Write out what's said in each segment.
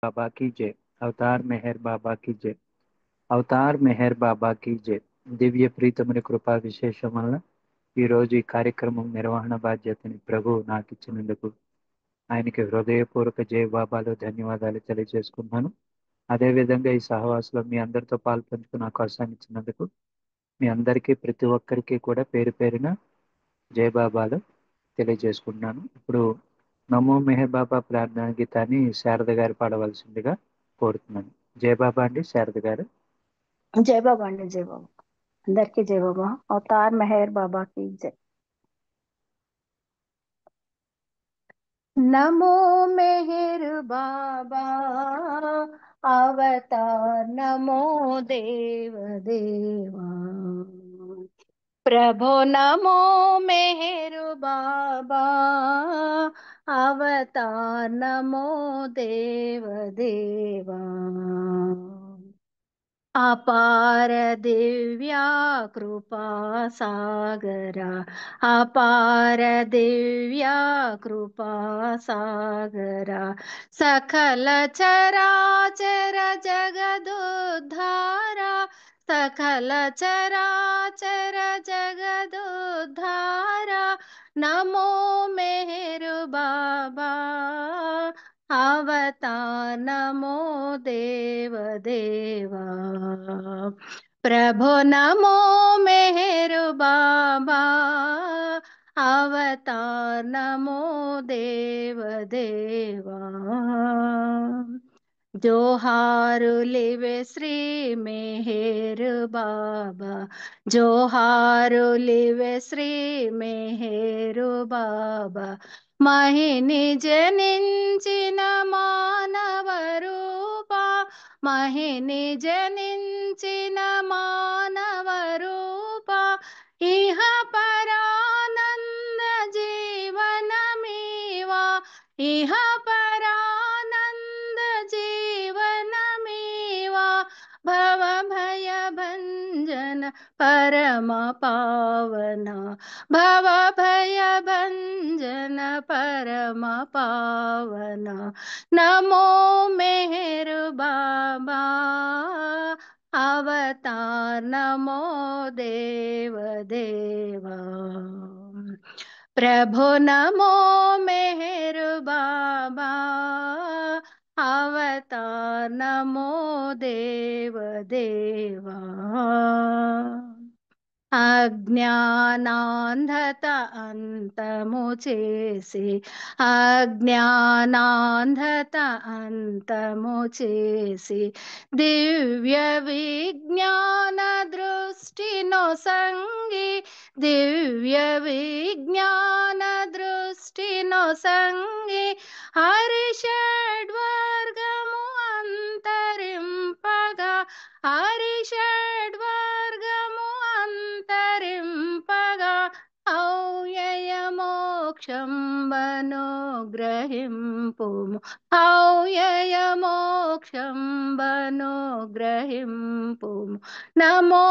बाबा की जय। अवतार मेहर बाबा की जय। అవతార్ మెహర్ బాబాకి జై. దివ్య ప్రీతముని కృపా విశేషం వలన ఈరోజు ఈ కార్యక్రమం నిర్వహణ బాధ్యతని ప్రభు నాకు ఇచ్చినందుకు ఆయనకి హృదయపూర్వక జయ బాబాలో ధన్యవాదాలు తెలియజేసుకున్నాను. అదేవిధంగా ఈ సహవాసంలో మీ అందరితో పాల్పంచుకున్న అవకాశాన్ని ఇచ్చినందుకు మీ అందరికీ ప్రతి ఒక్కరికి కూడా పేరు పేరున జయ బాబాలు తెలియజేసుకుంటున్నాను. ఇప్పుడు నమో మెహర్ బాబా ప్రార్థనా గీతాన్ని శారద గారు పాడవలసిందిగా కోరుతున్నాను. జయ బాబా అండి. శారద గారు. जय बाबा अंडी जय बाबा अंदर की जय बाबा अवतार मेहर बाबा की जय। नमो मेहर बाबा अवतार नमो देव देवा प्रभो नमो मेहर बाबा अवतार नमो देव देवा अपार दिव्या कृपा सागरा अपार दिव्या कृपा सागरा सकल चराचर जगदुद्धारा सकल चराचर जगदुद्धारा नमो मेहर बाबा अवतार नमो देव देवा प्रभो नमो मेहर बाबा अवतार नमो देव देवा जोहारुलिवे श्री मेहर बाबा जोहारुलिवे श्री मेहर बाबा महिनि जनिंचिन मानव रूपा महिनि जनिंचिन मानव रूपा इह परानंद जीवन मीवा इह परानंद जीवन मीवा भव भय भंजन परम पावना भव भय भंजन परम पावना नमो मेहर बाबा अवतार नमो देव देवा प्रभु नमो मेहर बाबा अवतार नमो देव देवा अज्ञानांधत अंतमु చేసి అజ్ఞానాంధత అంతము చేసి దివ్య విజ్ఞాన దృష్టినో సంగి దివ్య విజ్ఞాన దృష్టినో సంగి హరిషడ్వర్గము అంతరింపగా హరిషడ్వర్గము అంతరింపగా ఔయయ మోక్షంబను గ్రహింపుము ఔయయ మోక్షంబను గ్రహింపుము నమో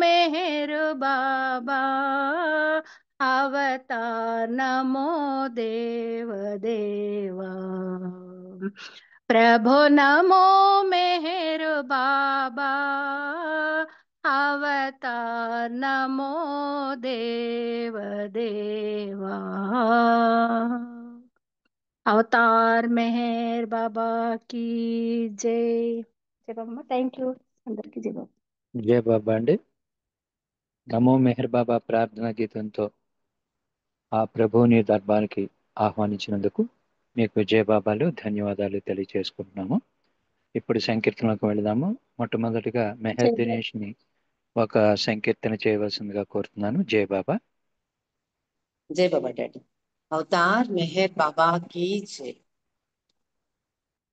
మెహర్ బాబా अवतार नमो देव देवा प्रभो नमो मेहर बाबा अवतार नमो देव देवा अवतार मेहर बाबा की जय जय बाबा थैंक यू अंदर की जय बाबा జయ బాబా అండి. నమో మెహర్ బాబా ప్రార్థనా గీతంతో ఆ ప్రభువుని దర్బార్కి ఆహ్వానించినందుకు మీకు జయ బాబాలు ధన్యవాదాలు తెలియజేసుకుంటున్నాము. ఇప్పుడు సంకీర్తనలకు వెళదాము. మొట్టమొదటిగా మెహర్ जय बाबा దినేష్ ని ఒక సంకీర్తన చేయవలసిందిగా కోరుతున్నాను. జయ బాబా. जय बाबा डैडी अवतार मेहर बाबा की जय।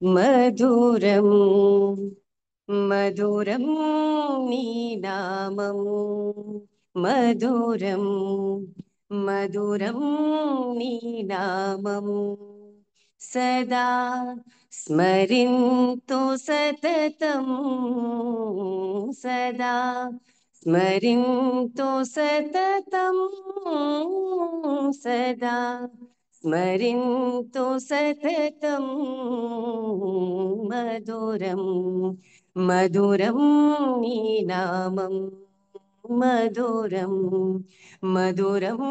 मधुरम मधुरम नीनामम मधुरम मधुरम नीनामम सदा स्मरिन्तु सततं सदा स्मरिन्तु सततं सदा स्मरिन्तु सततं मधुरं मधुरं नीनामं मधुरं मधुरं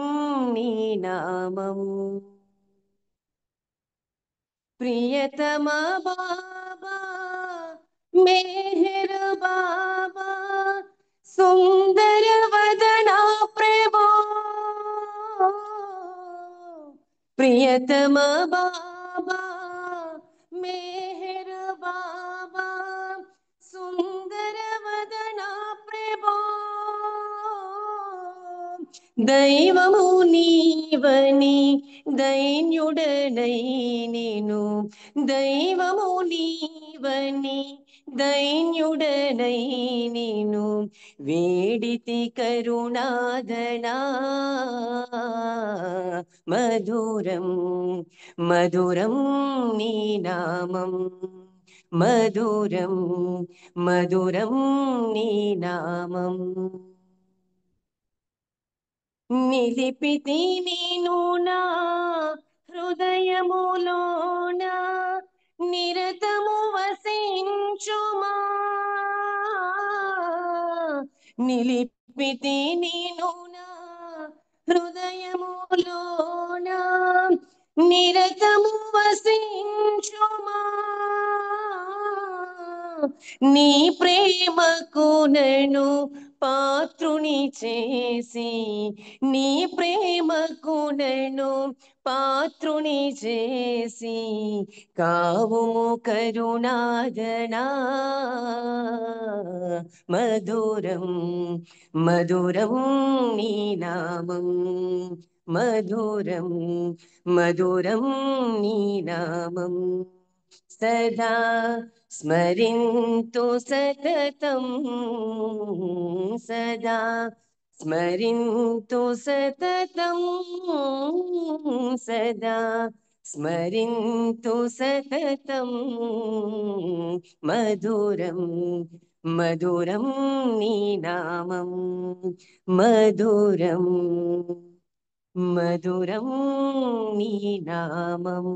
नीनामम् प्रियतमा बाबा मेहर बाबा सुंदर वदना प्रभो प्रियतमा बाबा मेहर बाबा सुंदर वदना प्रभो దైవము నీవని దైన్యుడనై నేను దైవము నీవని దైన్యుడనై నేను వేడితి కరుణాదనా మధురం మధురం నీ నామం మధురం మధురం నీ నామం నిలిపితి నేను నా హృదయములోన నిరతము వసించుమా నిలిపితి నేను నా హృదయములోన నిరతము వసించుమా నీ ప్రేమకు నన్ను పాత్రుని చేసి నీ ప్రేమకు నన్ను పాత్రుని చేసి కావుము కరుణాదనా మధురం మధురం నీ నామం మధురం మధురం నీ నామం సదా స్మరింతు సతతం సదా స్మరింతు సతతం సదా స్మరింతు సతతం మధురం మధురం నీ నామం మధురం మధురం నీ నామం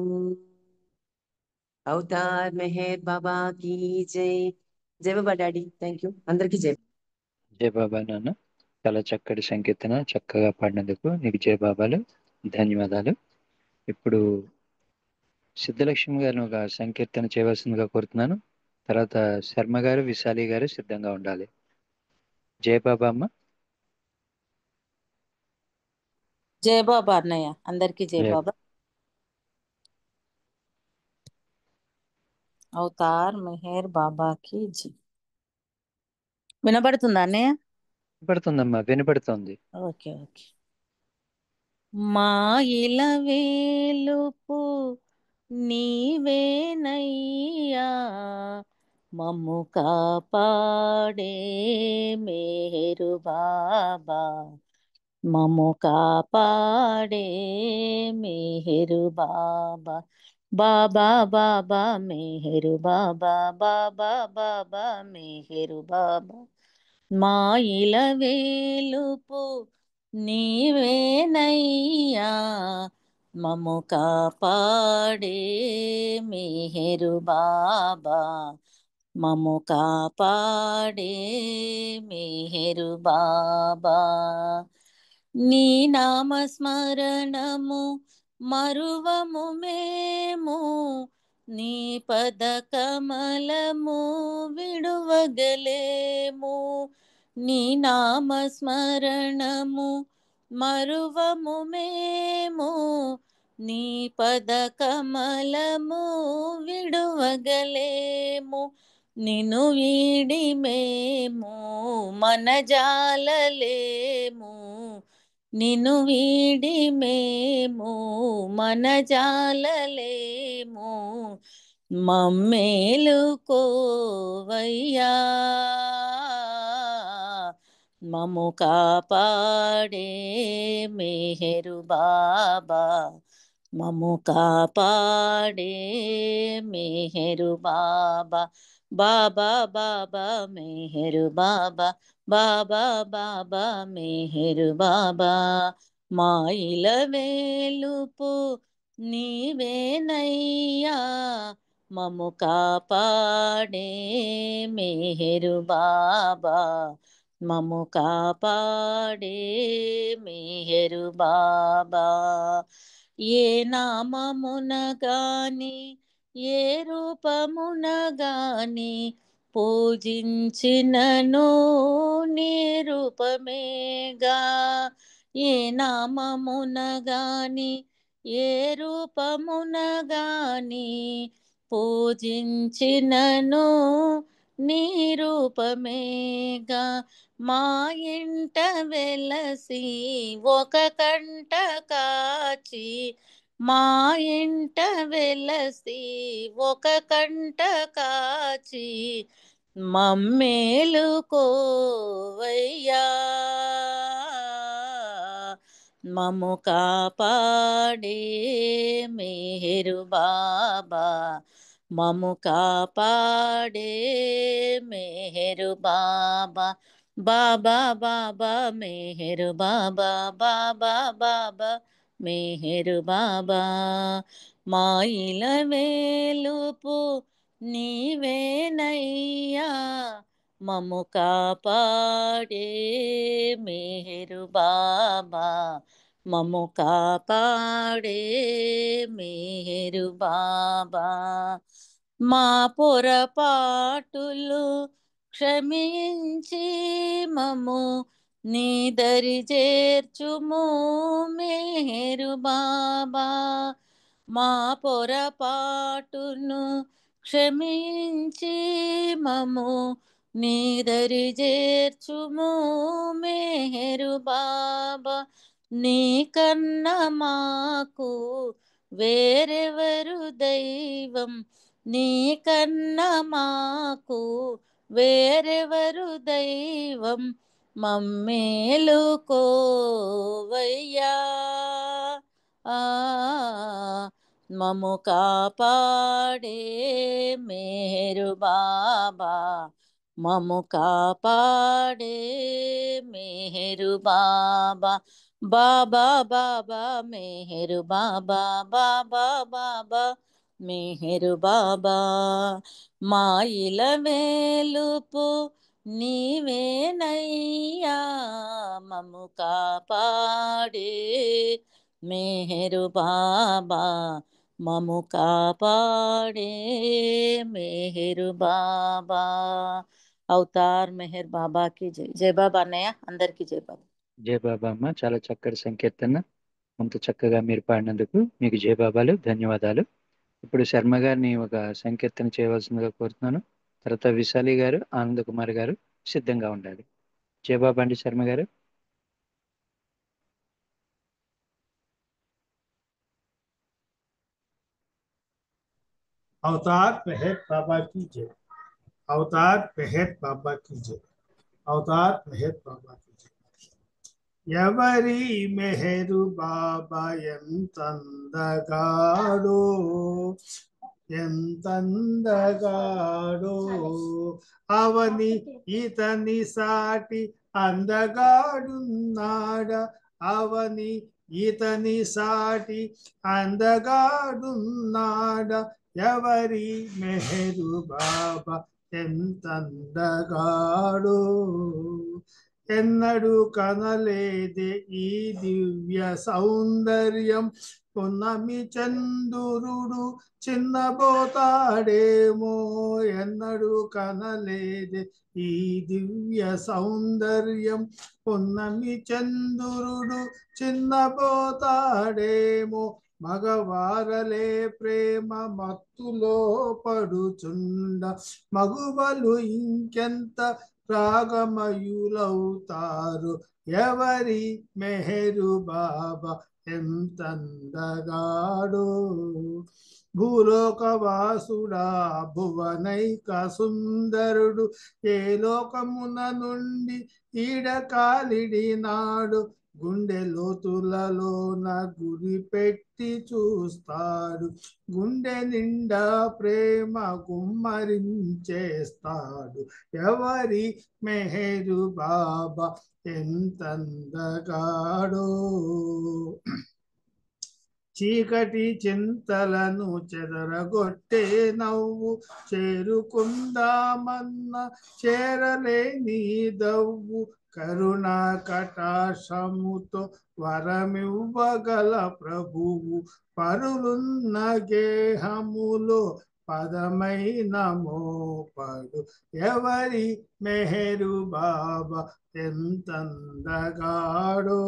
అవతార్ మెహర్ బాబా की జై జై బాబా డాడీ థ్యాంక్ యూ అందరికీ జై జై బాబా నాన్న, చాలా చక్కటి సంకీర్తన, చక్కగా పాడినందుకు నీకు జై బాబాలు, ధన్యవాదాలు. ఇప్పుడు సిద్ధలక్ష్మి గారిని ఒక సంకీర్తన చేయవలసిందిగా కోరుతున్నాను. తర్వాత శర్మ గారు, విశాలి గారు సిద్ధంగా ఉండాలి. జై బాబా అమ్మ. జై బాబా అన్నయ్య, అందరికీ జై జై. బాబా. అవతార్ మెహర్ బాబాకి జై. వినబడుతుందా అన్నయ్య? వినపడుతుందమ్మా, వినపడుతుంది. Okay okay. మా ఇల వేలుపు నీవేనయ్యా, మమ్ము కాపాడే మేరు బాబా, మమ్ము కాపాడే మేరు బాబా. బాబా బాబా మేరు బాబా, బాబా బాబా మేరు బాబా. మా ఇల వేలుపు నీవేనయ్యా, మమ్ము కాపాడే మేరు బాబా, మమ్ము కాపాడే మేరు బాబా. నీ నామస్మరణము మరువము మేము, నీ పద కమలము విడువగలేము. నీ నామస్మరణము మరువము మేము, నీ పద కమలము విడువగలేము. నిన్ను వీడి మేము మనజాలలేము, నిన్ను వీడి మేము మనజాలలేము. మమ్మేలుకోవయ్యా, మమ్ము కాపాడే మేరు బాబా, మమ్ము కాపాడే మేరు బాబా. బాబా బాబా మేరు బాబా, బాబా బాబా మేరు బాబా. మా ఇల వేలుపు నీవేనయ్యా మము కాపాడే మెహరు బాబా, మము కాపాడే మెహరు బాబా. ఏ నామమున గాని ఏ రూపమున గాని పూజించినను నీ రూపమేగా. ఏ నామమున గాని ఏ రూపమున గాని పూజించినను నీ రూపమేగా. మా ఇంట వెలసి ఒక కంట కాచి, మా ఇంట వెలసి ఒక కంట కాచి మమ్మేలుకోవయ్యా. మము కాపాడే మెహరు బాబా, మము కాపాడే మెహరు బాబా. బాబా బాబా మెహరు బాబా, బాబా బాబా మెహరు బాబా. మా ఇల వేలుపు నీవేనయ్యా మము కాపాడే మెహరు బాబా, మము కాపాడే మెహరు బాబా. మా పొరపాటులు క్షమించి మము నీ దరి చేర్చుము మెహరు బాబా. మా పొరపాటును క్షమించి మము నీ దరి చేర్చుము మెహరు బాబా. నీ కన్న మాకు వేరెవరు దైవం, నీ కన్న మాకు వేరెవరు దైవం, మమ్మేలుకోవయ్యా. మము కాపాడే మెహరు బాబా, మము కాపాడే మెహరు బాబా. బాబా బాబా మెహరు బాబా, బాబా బాబా మెహరు బాబా. మా ఇల వేలుపు నీవేనయ్యా మము కాపాడే మెహరు బాబా, మము కాపాడే మెహరు బాబా. అవతార్ మెహర్ బాబాకి జై. జై బాబా అన్నయ్య, అందరికీ జై బాబా. జై బాబా అమ్మ, చాలా చక్కటి సంకీర్తన. అంత చక్కగా మీరు పాడినందుకు మీకు జై బాబాలు, ధన్యవాదాలు. ఇప్పుడు శర్మ గారిని ఒక సంకీర్తన చేయవలసిందిగా కోరుతున్నాను. తర్వాత విశాలి గారు, ఆనంద్ కుమార్ గారు సిద్ధంగా ఉండాలి. జై బాబా అండి శర్మ గారు. अवतार मेहर बाबा की जय। अवतार मेहर बाबा की जय। अवतार मेहर बाबा की जय। ఎవరి మెహరు బాబా ఎంతందగాడో, ఎంతందగాడో, అవని ఇతని సాటి అందగాడున్నాడ, అవని ఇతని సాటి అందగాడున్నాడ. ఎవరి మెహరు బాబా ఎంతందగాడో, ఎన్నడు కనలేదే ఈ దివ్య సౌందర్యం. పున్నమి చంద్రుడు చిన్నబోతాడేమో, ఎన్నడు కనలేదే ఈ దివ్య సౌందర్యం. పున్నమి చంద్రుడు చిన్నబోతాడేమో, మగవారలే ప్రేమ మత్తులో పడుచుండ, మగువలు ఇంకెంత రాగమయులవుతారు. ఎవరి మెహరు బాబా ఎంతందగాడో, భూలోకవాసుడా భువనైక సుందరుడు, ఏ లోకమున నుండి ఈడ కాలిడినాడు. గుండె లోతులలోన గురి పెట్టి చూస్తాడు, గుండె నిండా ప్రేమ గుమ్మరించేస్తాడు. ఎవరి మెహరు బాబా ఎంతందగాడో, చీకటి చింతలను చెదరగొట్టే నవ్వు, చేరుకుందామన్న చేరలేని దవ్వు, కరుణా కటాక్షముతో వరమివ్వగల ప్రభువు, పరులున్న గేహములో పదమైన మోపడు ఎవరి మెహరు బాబా ఎంతందగాడో.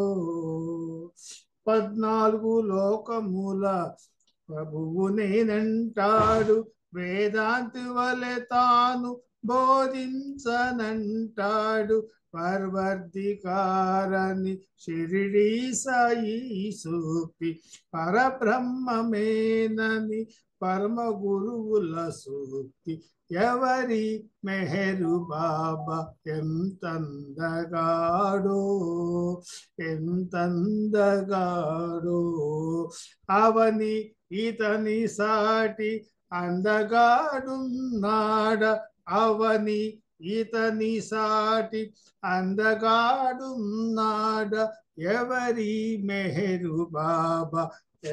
14 లోకముల ప్రభువు నేనంటాడు, వేదాంతి వలె తాను బోధించనంటాడు, పర్వర్ధికారని షిరిడీ సాయి సూపి, పరబ్రహ్మమేనని పరమ గురువుల సూక్తి, ఎవరి మెహరు బాబా ఎంతందగాడో ఎంతందగాడో. అవని ఇతని సాటి అందగాడున్నాడ, అవని ఇతని సాటి అందగాడున్నాడ, ఎవరి మెహరు బాబా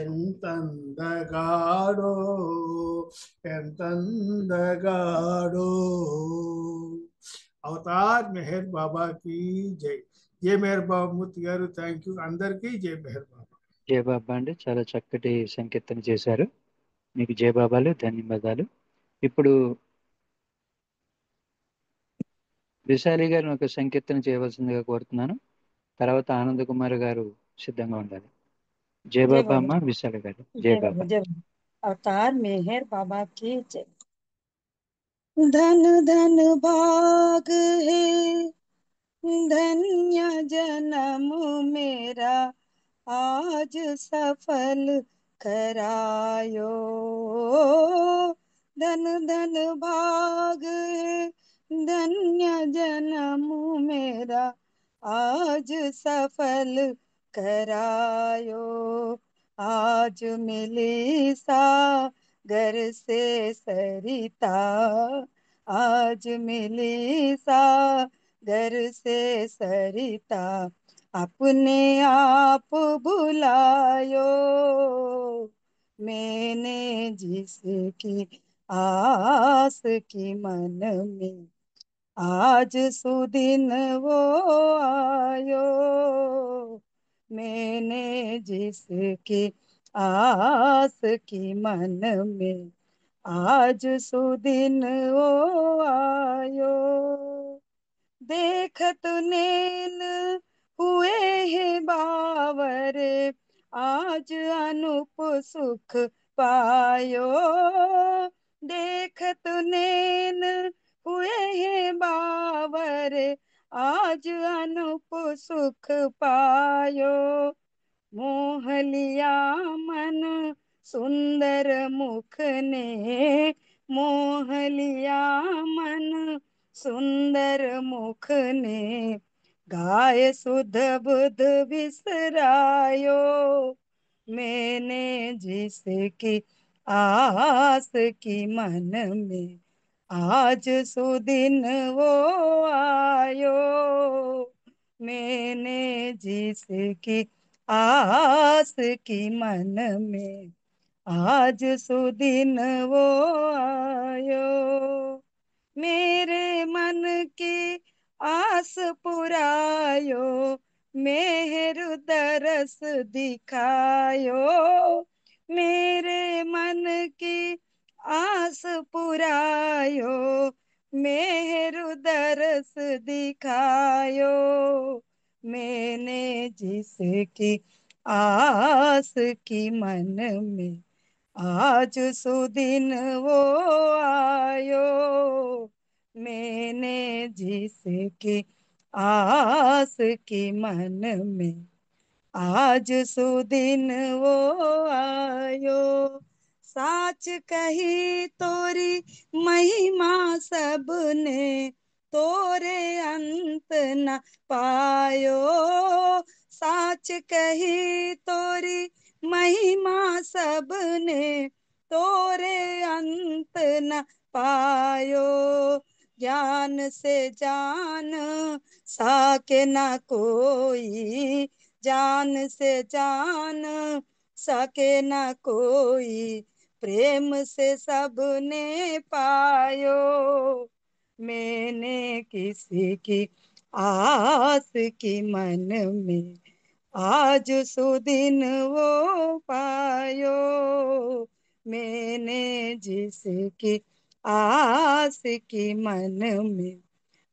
ఎంతందగాడో ఎంతందగాడో. అవతార్ మెహర్ బాబా की జై. జై మెహర్ బాబా మూర్తి గారు, థ్యాంక్ యూ. అందరికీ జై మెహర్ బాబా. జై బాబా అండి, చాలా చక్కటి సంకీర్తన చేశారు. మీకు జై బాబాలు, ధన్యవాదాలు. ఇప్పుడు విశాలి గారిని ఒక సంకీర్తన చేయవలసిందిగా కోరుతున్నాను. తర్వాత ఆనంద్ కుమార్ గారు సిద్ధంగా ఉండాలి. జై जय బాబా बाबा, అమ్మ, విశాలి గారు. జై जय బాబా. बाबा, जय बाबा। अवतार मेहर बाबा की जय। धन धन भाग है, धन्य जन्म मेरा, आज सफल करायो। धन धन भाग है, धन्य जन्म मेरा, आज सफल करायो। आज मिली सागर से सरिता, आज मिली सागर से सरिता, अपने आप बुलायो। मैंने जिसकी आस की मन में, आज सुदिन वो आयो। मैंने जिसकी आस की मन में, आज सुदिन वो आयो। देखत नैन हुए हैं बावरे, आज अनुप सुख पायो। देखत नैन हुए हैं बावरे, आज अनुप सुख पायो। मोह लिया मन सुंदर मुख ने, मोह लिया मन सुंदर मुख ने, गाय सुध बुध बिसरायो। मैंने जिसकी आस की मन में, आज सुदिन वो आयो। मैंने जिसकी आस की मन में, आज सुदिन वो आयो। मेरे मन की आस पुरायो, मेहर दरस दिखायो। मेरे मन की आस पुरायो, मेहर दरस दिखायो। मैंने जिसकी आस की मन में, आज सुदिन वो आयो। मैंने जिसकी आस की मन में, आज सुदिन वो आयो। साच कही तोरी महिमा सबने, तोरे अंत न पायो। साच कही तोरी महिमा सबने, तोरे अंत न पायो। ज्ञान से जान साके न कोई, जान से जान सके न कोई, प्रेम से सबने पायो। मैंने किसी की आस की मन में, आज सुदिन वो पायो। मैंने जिसकी आस की मन में,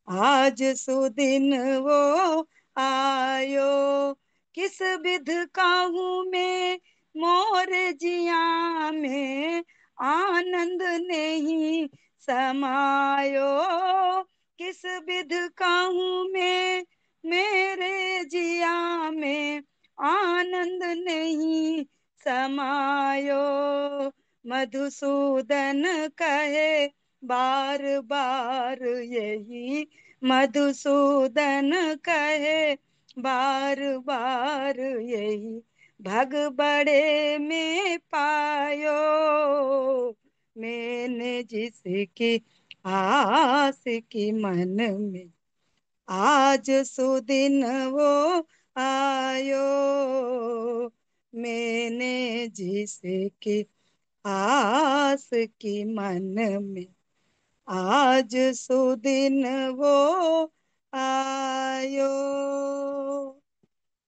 आज सुदिन वो आयो। किस विध कहूँ मैं मोर जिया में, आनंद नहीं समायो। किस विध कहूँ मैं मेरे जिया में, आनंद नहीं समायो। मधुसूदन कहे बार बार यही, मधुसूदन कहे बार बार यही, भग बड़े में पायो। मैंने जिसकी आस की मन में, आज सुदिन वो आयो। मैंने जिसकी आस की मन में, आज सुदिन वो आयो।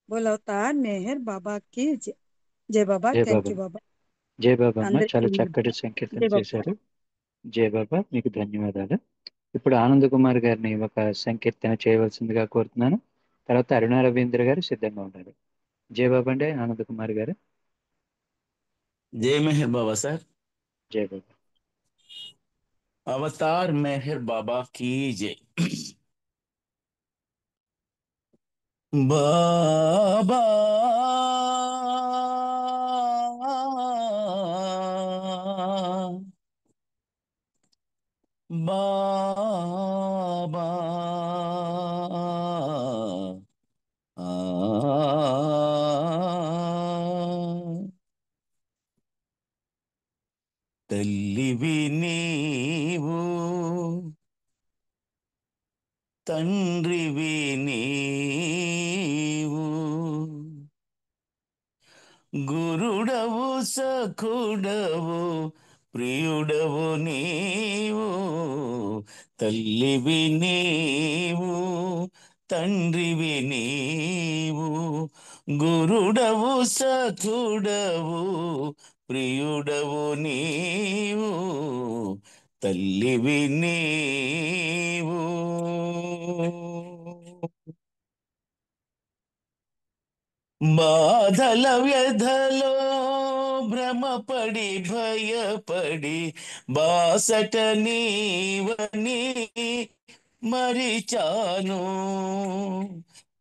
बोलो अवतार मेहर बाबा की जय। जय बाबा, జై థ్యాంక్ బాబా. యూ బాబా. జై బాబా అమ్మ, అందరికీ చాలా చక్కటి సంకీర్తన జై బాబా. చేశారు. జై బాబా, మీకు ధన్యవాదాలు. ఇప్పుడు ఆనంద్ కుమార్ గారిని ఒక సంకీర్తన చేయవలసిందిగా కోరుతున్నాను. తర్వాత అరుణ రవీంద్ర గారు సిద్ధంగా ఉన్నారు. జై బాబా అండి ఆనంద్ కుమార్ గారు. जय मेहर बाबा सर. జై బాబా. अवतार मेहर बाबा की जय. बाबा बाबा తల్లివి నీవు, తండ్రివి నీవు, గురుడవు సఖుడవు ప్రియుడవు నీవు. తల్లివి నీవు, తండ్రివి నీవు, గురుడవు సఖుడవు ప్రియుడవు నీవు. తల్లివి నీవు. బాధల వ్యధలో భ్రమపడి భయపడి బాసట నీవని మరిచాను.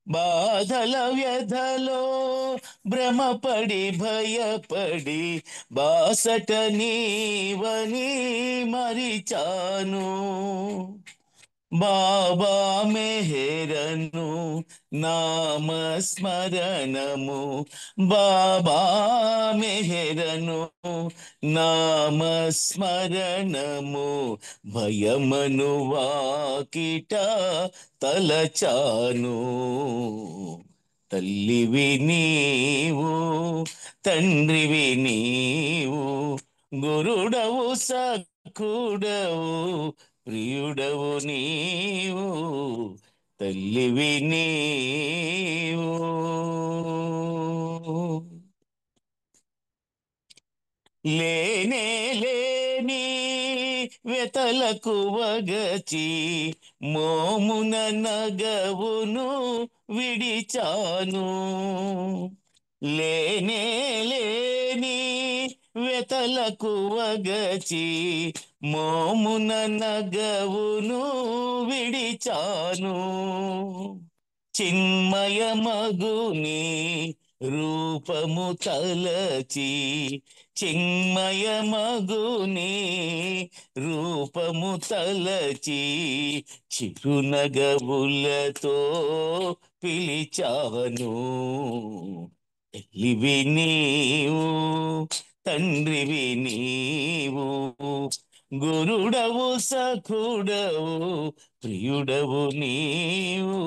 బాధల వ్యధలో భ్రమపడి భయపడి బాసట నీవని మరిచాను. బాబా మెహరను నామస్మరణము, బాబా మెహరను నామస్మరణము, భయమను వాకిట తలచాను. తల్లివి నీవు, తండ్రివి నీవు, గురుడవు సఖుడవు ప్రియుడవు నీవు. తల్లివి నీవు. లేనే లేని వెతలకు వగచి మోమున నగవును విడిచాను. లేనే లేని వెతలకు వగచి మోమున నగవును విడిచాను. చిన్మయమగుని రూపము తలచి, చిన్మయమగుని రూపము తలచి, చిరునగవులతో పిలిచాను. తల్లివి నీవు, తండ్రివి నీవు, గురుడవు సఖుడవు ప్రియుడవు నీవు.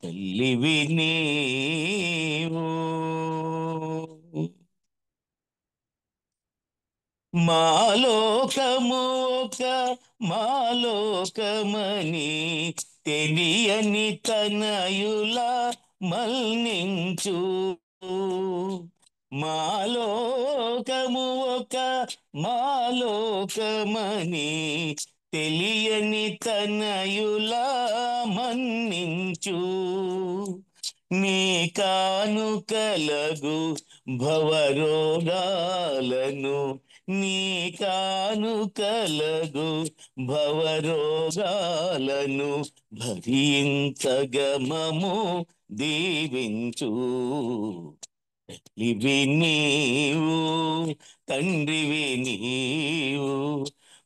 తల్లివి నీవు. మాలోకము ఒక మాలోకమని తెలియని తనయుల మల్నించు. మాలోకము ఒక మాలోకమని తెలియని తనయుల మన్నించు. నీ కానుకలగు భవరోగాలను నీ కానుకలగు భవరోగాలను భరించగమము దీవించు. ఇవి నీవు తండ్రివి నీవు,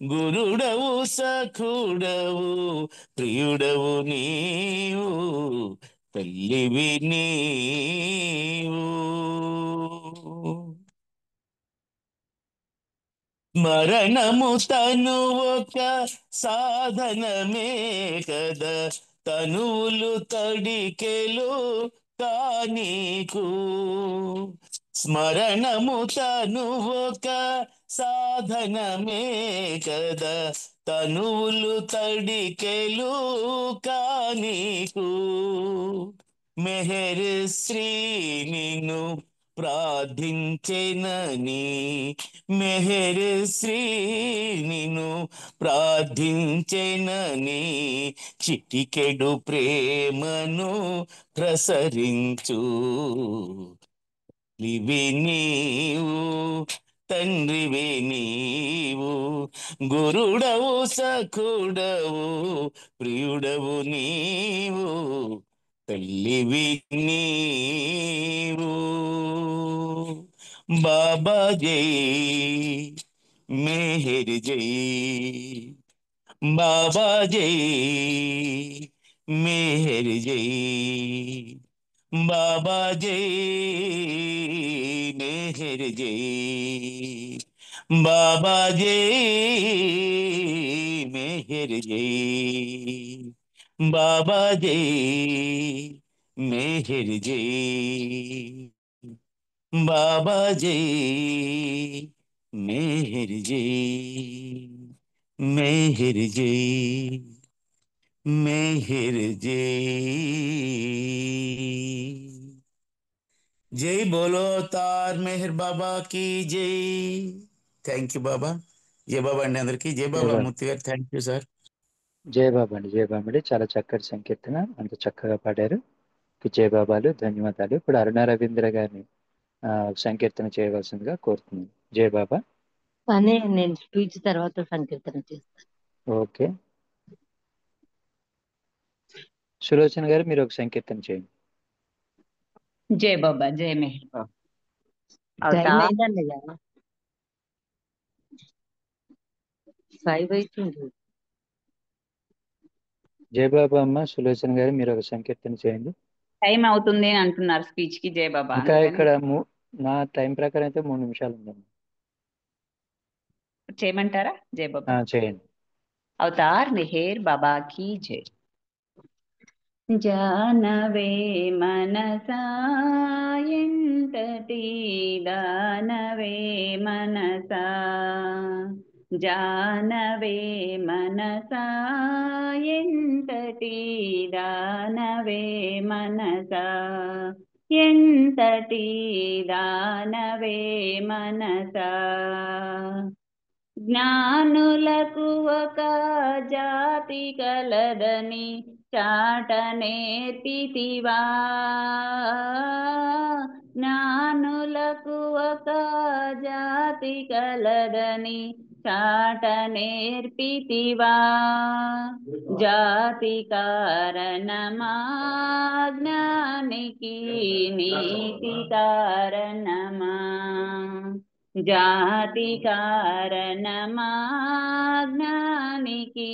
గురుడవు సఖుడవు ప్రియుడవు నీవు, తల్లివి నీవు. మరణము తను ఒక సాధనమే కదా, తనువులు తడికెలు కానీకు. స్మరణము తను ఒక సాధనమే కదా, తనువులు తడికెలు కానీకు. మెహర్ శ్రీ నిన్ను ప్రార్థించెనని, మెహర్ శ్రీ నిన్ను ప్రార్థించెనని చిటికెడు ప్రేమను ప్రసరించు. ఇవి నీవు తండ్రివి నీవు, గురుడవు సఖుడవు ప్రియుడవు నీవు, తల్లివి నీవు. బాబా జై మెహర్ జై, బాబా జై మెహర్ జై, బాబా జై మెహర్ జై, బాబా జై మెహర్ జై, బాబా జై మెహర్ జై, బాబా జై మెహర్ జై, మెహర్ జై మెహర్ జై. జై బోలో తార్ మెహర్ బాబా కి జై. Thank you Baba. జై బాబా అండి అందరికి. జై బాబా బాబా. మూర్తి గారు. Thank you sir. జయ బాబా అండి, జయ బాబా అండి. చాలా చక్కటి సంకీర్తన, అంత చక్కగా పాడారు. జయ బాబాలు, ధన్యవాదాలు. ఇప్పుడు అరుణ రవీంద్ర గారిని సంకీర్తన చేయవలసిందిగా కోరుతున్నాను. జయ బాబా. కానీ నేను స్పీచ్ తర్వాత సంకీర్తన చేస్తాను. ఓకే. సులోచన గారు మీరు ఒక సంకీర్తన చేయండి. జై బాబా, జై మెహర్ బాబా. టైం అయిందన్నయ్య, 5 అవుతుంది. జయ బాబా అమ్మ, సులోచన గారు మీరు ఒక సంకీర్తన చేయండి. టైం అవుతుంది అని అంటున్నారు స్పీచ్ కి. జై బాబా. ఇంకా ఇక్కడ నా టైం ప్రకారం అయితే 3 నిమిషాలు ఉందండి. చేయమంటారా? జై బాబా. చేయండి. అవతార్ మెహర్ బాబా की जय. जानवे मनसा ಎಂಟಟಿ दानवे मनसा, जानवे मनसा ಎಂಟಟಿ दानवे मनसा, ಎಂಟಟಿ दानवे मनसा. జ్ఞానులకు ఒక జాతి కలదని చాట నేర్పితివా, జ్ఞానులకు ఒక జాతి కలదని చాట నేర్పితివా. జాతి కారణమా జ్ఞానికి నీతి కారణమా, జాతి కారణమా జ్ఞానికి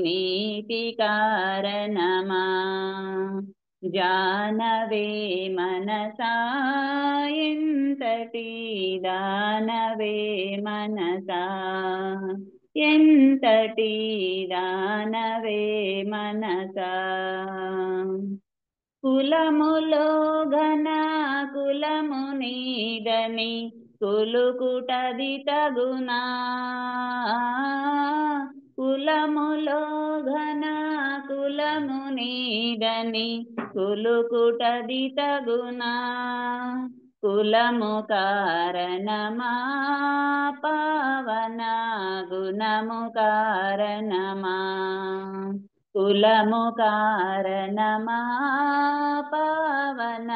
నీతి కారణమా. जानवे मनसा ಎಂಟಟಿ दानवे मनसा, ಎಂಟಟಿ दानवे मनसा. కులములో ఘన కులము నీదని కులుకుటది తగునా కులములో ఘన కులము నీడని కులుకుటది తగునా కులము కారణమా పవన గుణము కారణమా కులము కారణమా పవన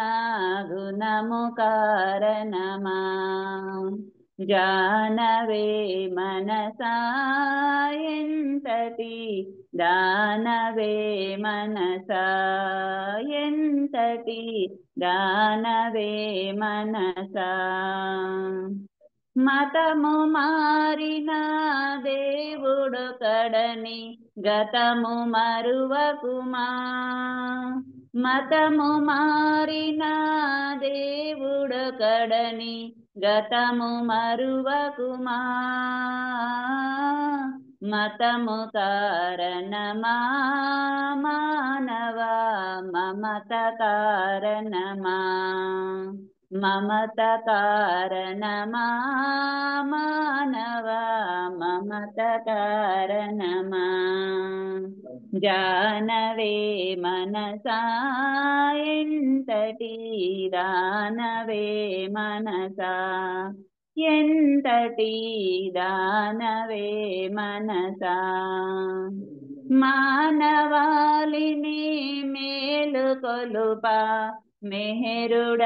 గుణము కారణమా జానవే మనసా ఎంతటి దానవే మనసా ఎంతటి దానవే మనసా మతము మారిన దేవుడొకడని గతము మరువకుమా మతము మారిన దేవుడొకడని గతము మరువకుమా మతము కారణమా మానవ మమత కారణమా మమత కారణమా మానవ మమత కారణమా జానవే మనసా ఎంతటి దానవే మనసా ఎంతటి దానవే మనసా మానవాళిని మేలు కొలుప మెహరుడరుదెంచే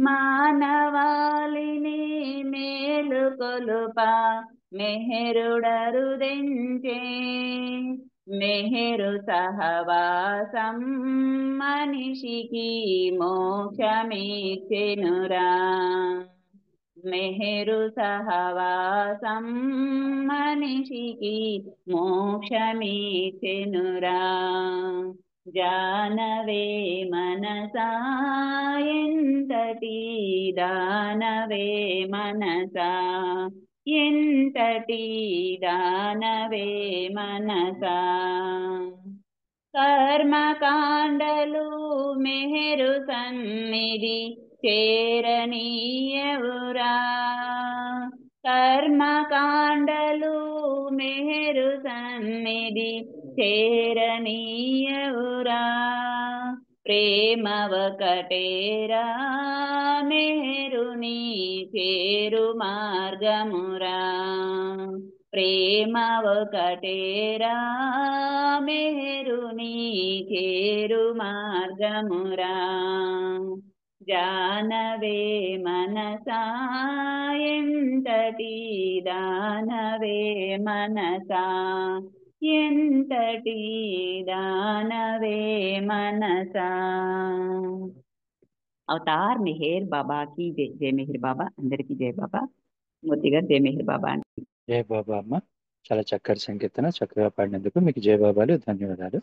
మానవాళిని మేలు కొలుప మెహరుడరుదెంచే మెహరు సహవాసం మనిషికి మోక్షమిచ్చెనురా మెహరు సహవాసం మనిషికి మోక్షమిచ్చెనురా జానవే మనసా ఎంతటి దానవే మనసా ఎంతటి దానవే మనసా కర్మకాండలు మెహరు సన్నిధి చేరనీయవురా కర్మకాండలు మెహరు సన్నిధి చేరనీయవురా ప్రేమ ఒకటేరా మెహరుని చేరు మార్గమురా ప్రేమ ఒకటేరా మెహరుని చేరు మార్గమురా జానవే మనసా ఎంతటి దానవే మనసా ఎంతటి దానవే మనసా అవతార్ మెహర్ బాబా की जय जय मेहर बाबा అందరికీ జై బాబా మూర్తి గారు జై మెహర్ బాబా అండి జయ బాబా అమ్మ. చాలా చక్కటి సంకీర్తన, చక్కగా పాడినందుకు మీకు జయ బాబాలు, ధన్యవాదాలు.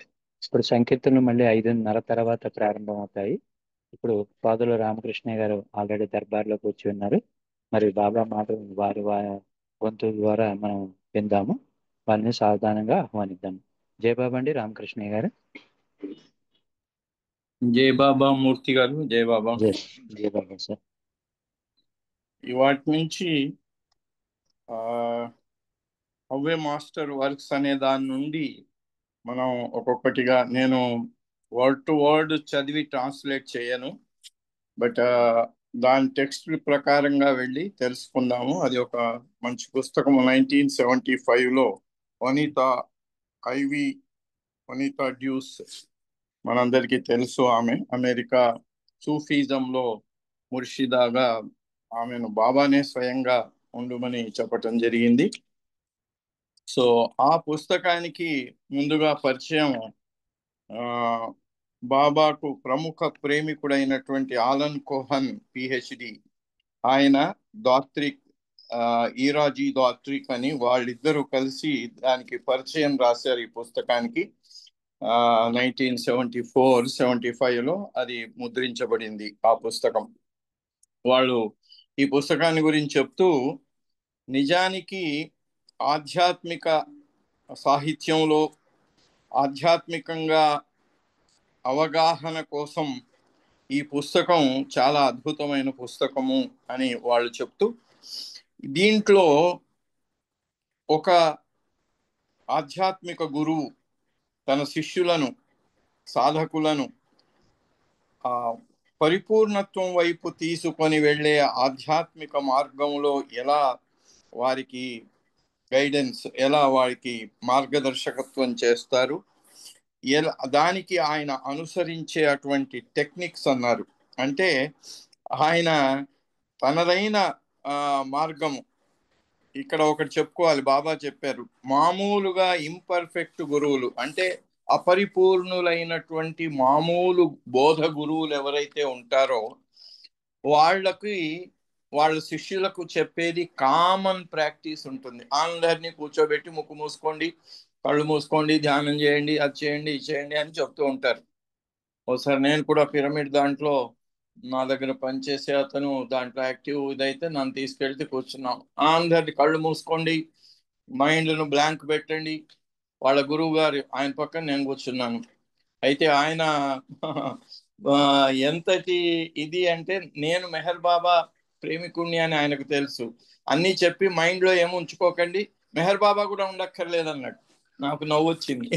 ఇప్పుడు సంకీర్తనలు మళ్ళీ 5:30 తర్వాత ప్రారంభం అవుతాయి. ఇప్పుడు పాదుల రామకృష్ణ గారు ఆల్రెడీ దర్బార్లో కూర్చి ఉన్నారు. మరి బాబా మాట వారి గొంతు ద్వారా మనం విందాము. వారిని సావధానంగా ఆహ్వానిద్దాము. జయ బాబా అండి రామకృష్ణయ్య గారు. జై బాబా మూర్తి గారు. జై బాబా. జయ బాబా సార్. ఇవాటి నుంచి అవే మాస్టర్ వర్క్స్ అనే దాని నుండి మనం ఒక్కొక్కటిగా, నేను వర్డ్ టు వర్డ్ చదివి ట్రాన్స్లేట్ చేయను, బట్ దాని టెక్స్ట్ ప్రకారంగా వెళ్ళి తెలుసుకుందాము. అది ఒక మంచి పుస్తకం. 1975లో వనితా డ్యూస్, మనందరికీ తెలుసు. అమెరికా సూఫీజంలో ముర్షిదాగా ఆమెను బాబానే స్వయంగా ఉండమని చెప్పటం జరిగింది. సో ఆ పుస్తకానికి ముందుగా పరిచయం బాబాకు ప్రముఖ ప్రేమికుడైనటువంటి ఆలన్ కోహన్ పిహెచ్డి, ఆయన దాత్రిక్, ఈరాజీ దాత్రిక్ అని వాళ్ళిద్దరూ కలిసి దానికి పరిచయం రాశారు ఈ పుస్తకానికి. 1974-75లో అది ముద్రించబడింది ఆ పుస్తకం. వాళ్ళు ఈ పుస్తకాన్ని గురించి చెప్తూ, నిజానికి ఆధ్యాత్మిక సాహిత్యంలో ఆధ్యాత్మికంగా అవగాహన కోసం ఈ పుస్తకం చాలా అద్భుతమైన పుస్తకము అని వాళ్ళు చెప్తూ, దీంట్లో ఒక ఆధ్యాత్మిక గురువు తన శిష్యులను, సాధకులను ఆ పరిపూర్ణత్వం వైపు తీసుకొని వెళ్ళే ఆధ్యాత్మిక మార్గంలో ఎలా వారికి గైడెన్స్, ఎలా వారికి మార్గదర్శకత్వం చేస్తారు, దానికి ఆయన అనుసరించే అటువంటి టెక్నిక్స్ అన్నారు. అంటే ఆయన తనదైన మార్గము. ఇక్కడ ఒకటి చెప్పుకోవాలి, బాబా చెప్పారు, మామూలుగా ఇంపర్ఫెక్ట్ గురువులు అంటే అపరిపూర్ణులైనటువంటి మామూలు బోధ గురువులు ఎవరైతే ఉంటారో వాళ్ళ శిష్యులకు చెప్పేది కామన్ ప్రాక్టీస్ ఉంటుంది. అందరినీ కూర్చోబెట్టి ముక్కు మూసుకోండి, కళ్ళు మూసుకోండి, ధ్యానం చేయండి, అది చేయండి, ఇది చేయండి అని చెప్తూ ఉంటారు. ఒకసారి నేను కూడా పిరమిడ్ దాంట్లో నా దగ్గర పనిచేసే అతను దాంట్లో యాక్టివ్ ఇదైతే నన్ను తీసుకెళ్తే కూర్చున్నాం. అందరినీ కళ్ళు మూసుకోండి, మైండ్ను బ్లాంక్ పెట్టండి. వాళ్ళ గురువు గారు ఆయన పక్కన నేను కూర్చున్నాను. అయితే ఆయన ఎంతటి ఇది అంటే, నేను మెహర్ బాబా ప్రేమికుణ్ణి అని ఆయనకు తెలుసు. అన్నీ చెప్పి మైండ్లో ఏమి ఉంచుకోకండి, మెహర్ బాబా కూడా ఉండక్కర్లేదన్నాడు. నాకు నవ్వు వచ్చింది.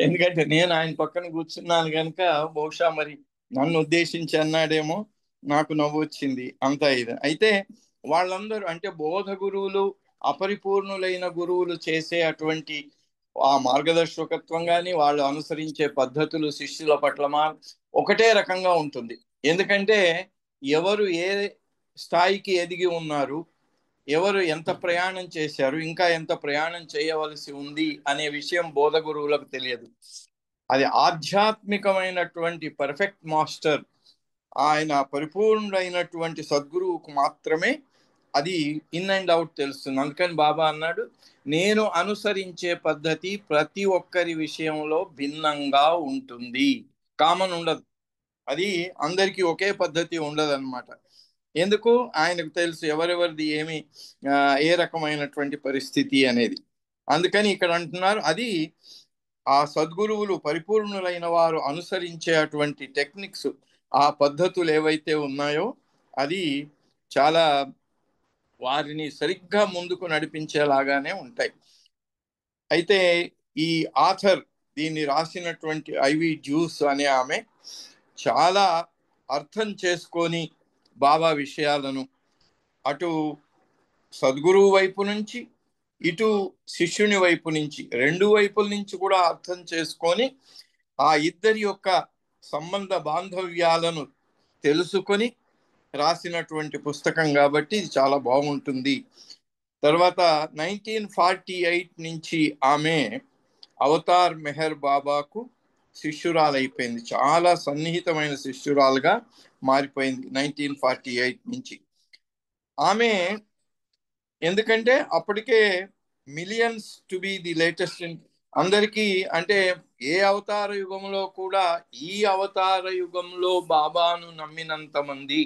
ఎందుకంటే నేను ఆయన పక్కన కూర్చున్నాను కనుక బహుశా మరి నన్ను ఉద్దేశించి అన్నాడేమో, నాకు నవ్వు వచ్చింది. అంతా ఇది. అయితే వాళ్ళందరూ అంటే బోధ గురువులు, అపరిపూర్ణులైన గురువులు చేసే అటువంటి ఆ మార్గదర్శకత్వం కానీ వాళ్ళు అనుసరించే పద్ధతులు శిష్యుల పట్ల ఒకటే రకంగా ఉంటుంది. ఎందుకంటే ఎవరు ఏ స్థాయికి ఎదిగి ఉన్నారు, ఎవరు ఎంత ప్రయాణం చేశారు, ఇంకా ఎంత ప్రయాణం చేయవలసి ఉంది అనే విషయం బోధ గురువులకు తెలియదు. అది ఆధ్యాత్మికమైనటువంటి పర్ఫెక్ట్ మాస్టర్, ఆయన పరిపూర్ణుడైనటువంటి సద్గురువుకు మాత్రమే అది ఇన్ అండ్ అవుట్ తెలుస్తుంది. అందుకని బాబా అన్నాడు, నేను అనుసరించే పద్ధతి ప్రతి ఒక్కరి విషయంలో భిన్నంగా ఉంటుంది, కామన్ ఉండదు. అది అందరికీ ఒకే పద్ధతి ఉండదు అన్నమాట. ఎందుకు? ఆయనకు తెలుసు ఎవరెవరిది ఏమి ఏ రకమైనటువంటి పరిస్థితి అనేది. అందుకని ఇక్కడ అంటున్నారు, అది ఆ సద్గురువులు పరిపూర్ణులైన వారు అనుసరించే అటువంటి టెక్నిక్స్, ఆ పద్ధతులు ఏవైతే ఉన్నాయో అది చాలా వారిని సరిగ్గా ముందుకు నడిపించేలాగానే ఉంటాయి. అయితే ఈ ఆథర్, దీన్ని రాసినటువంటి ఐవి జ్యూస్ అనే ఆమె చాలా అర్థం చేసుకొని బాబా విషయాలను అటు సద్గురువు వైపు నుంచి ఇటు శిష్యుని వైపు నుంచి రెండు వైపుల నుంచి కూడా అర్థం చేసుకొని ఆ ఇద్దరి యొక్క సంబంధ బాంధవ్యాలను తెలుసుకొని రాసినటువంటి పుస్తకం కాబట్టి ఇది చాలా బాగుంటుంది. తర్వాత 1948 నుంచి ఆమె అవతార్ మెహర్ బాబాకు శిష్యురాలైపోయింది. చాలా సన్నిహితమైన శిష్యురాలుగా మారిపోయింది 1948 నుంచి ఆమె. ఎందుకంటే అప్పటికే millions to be the latest అందరికీ, అంటే ఏ అవతార యుగంలో కూడా ఈ అవతార యుగంలో బాబాను నమ్మినంత మంది,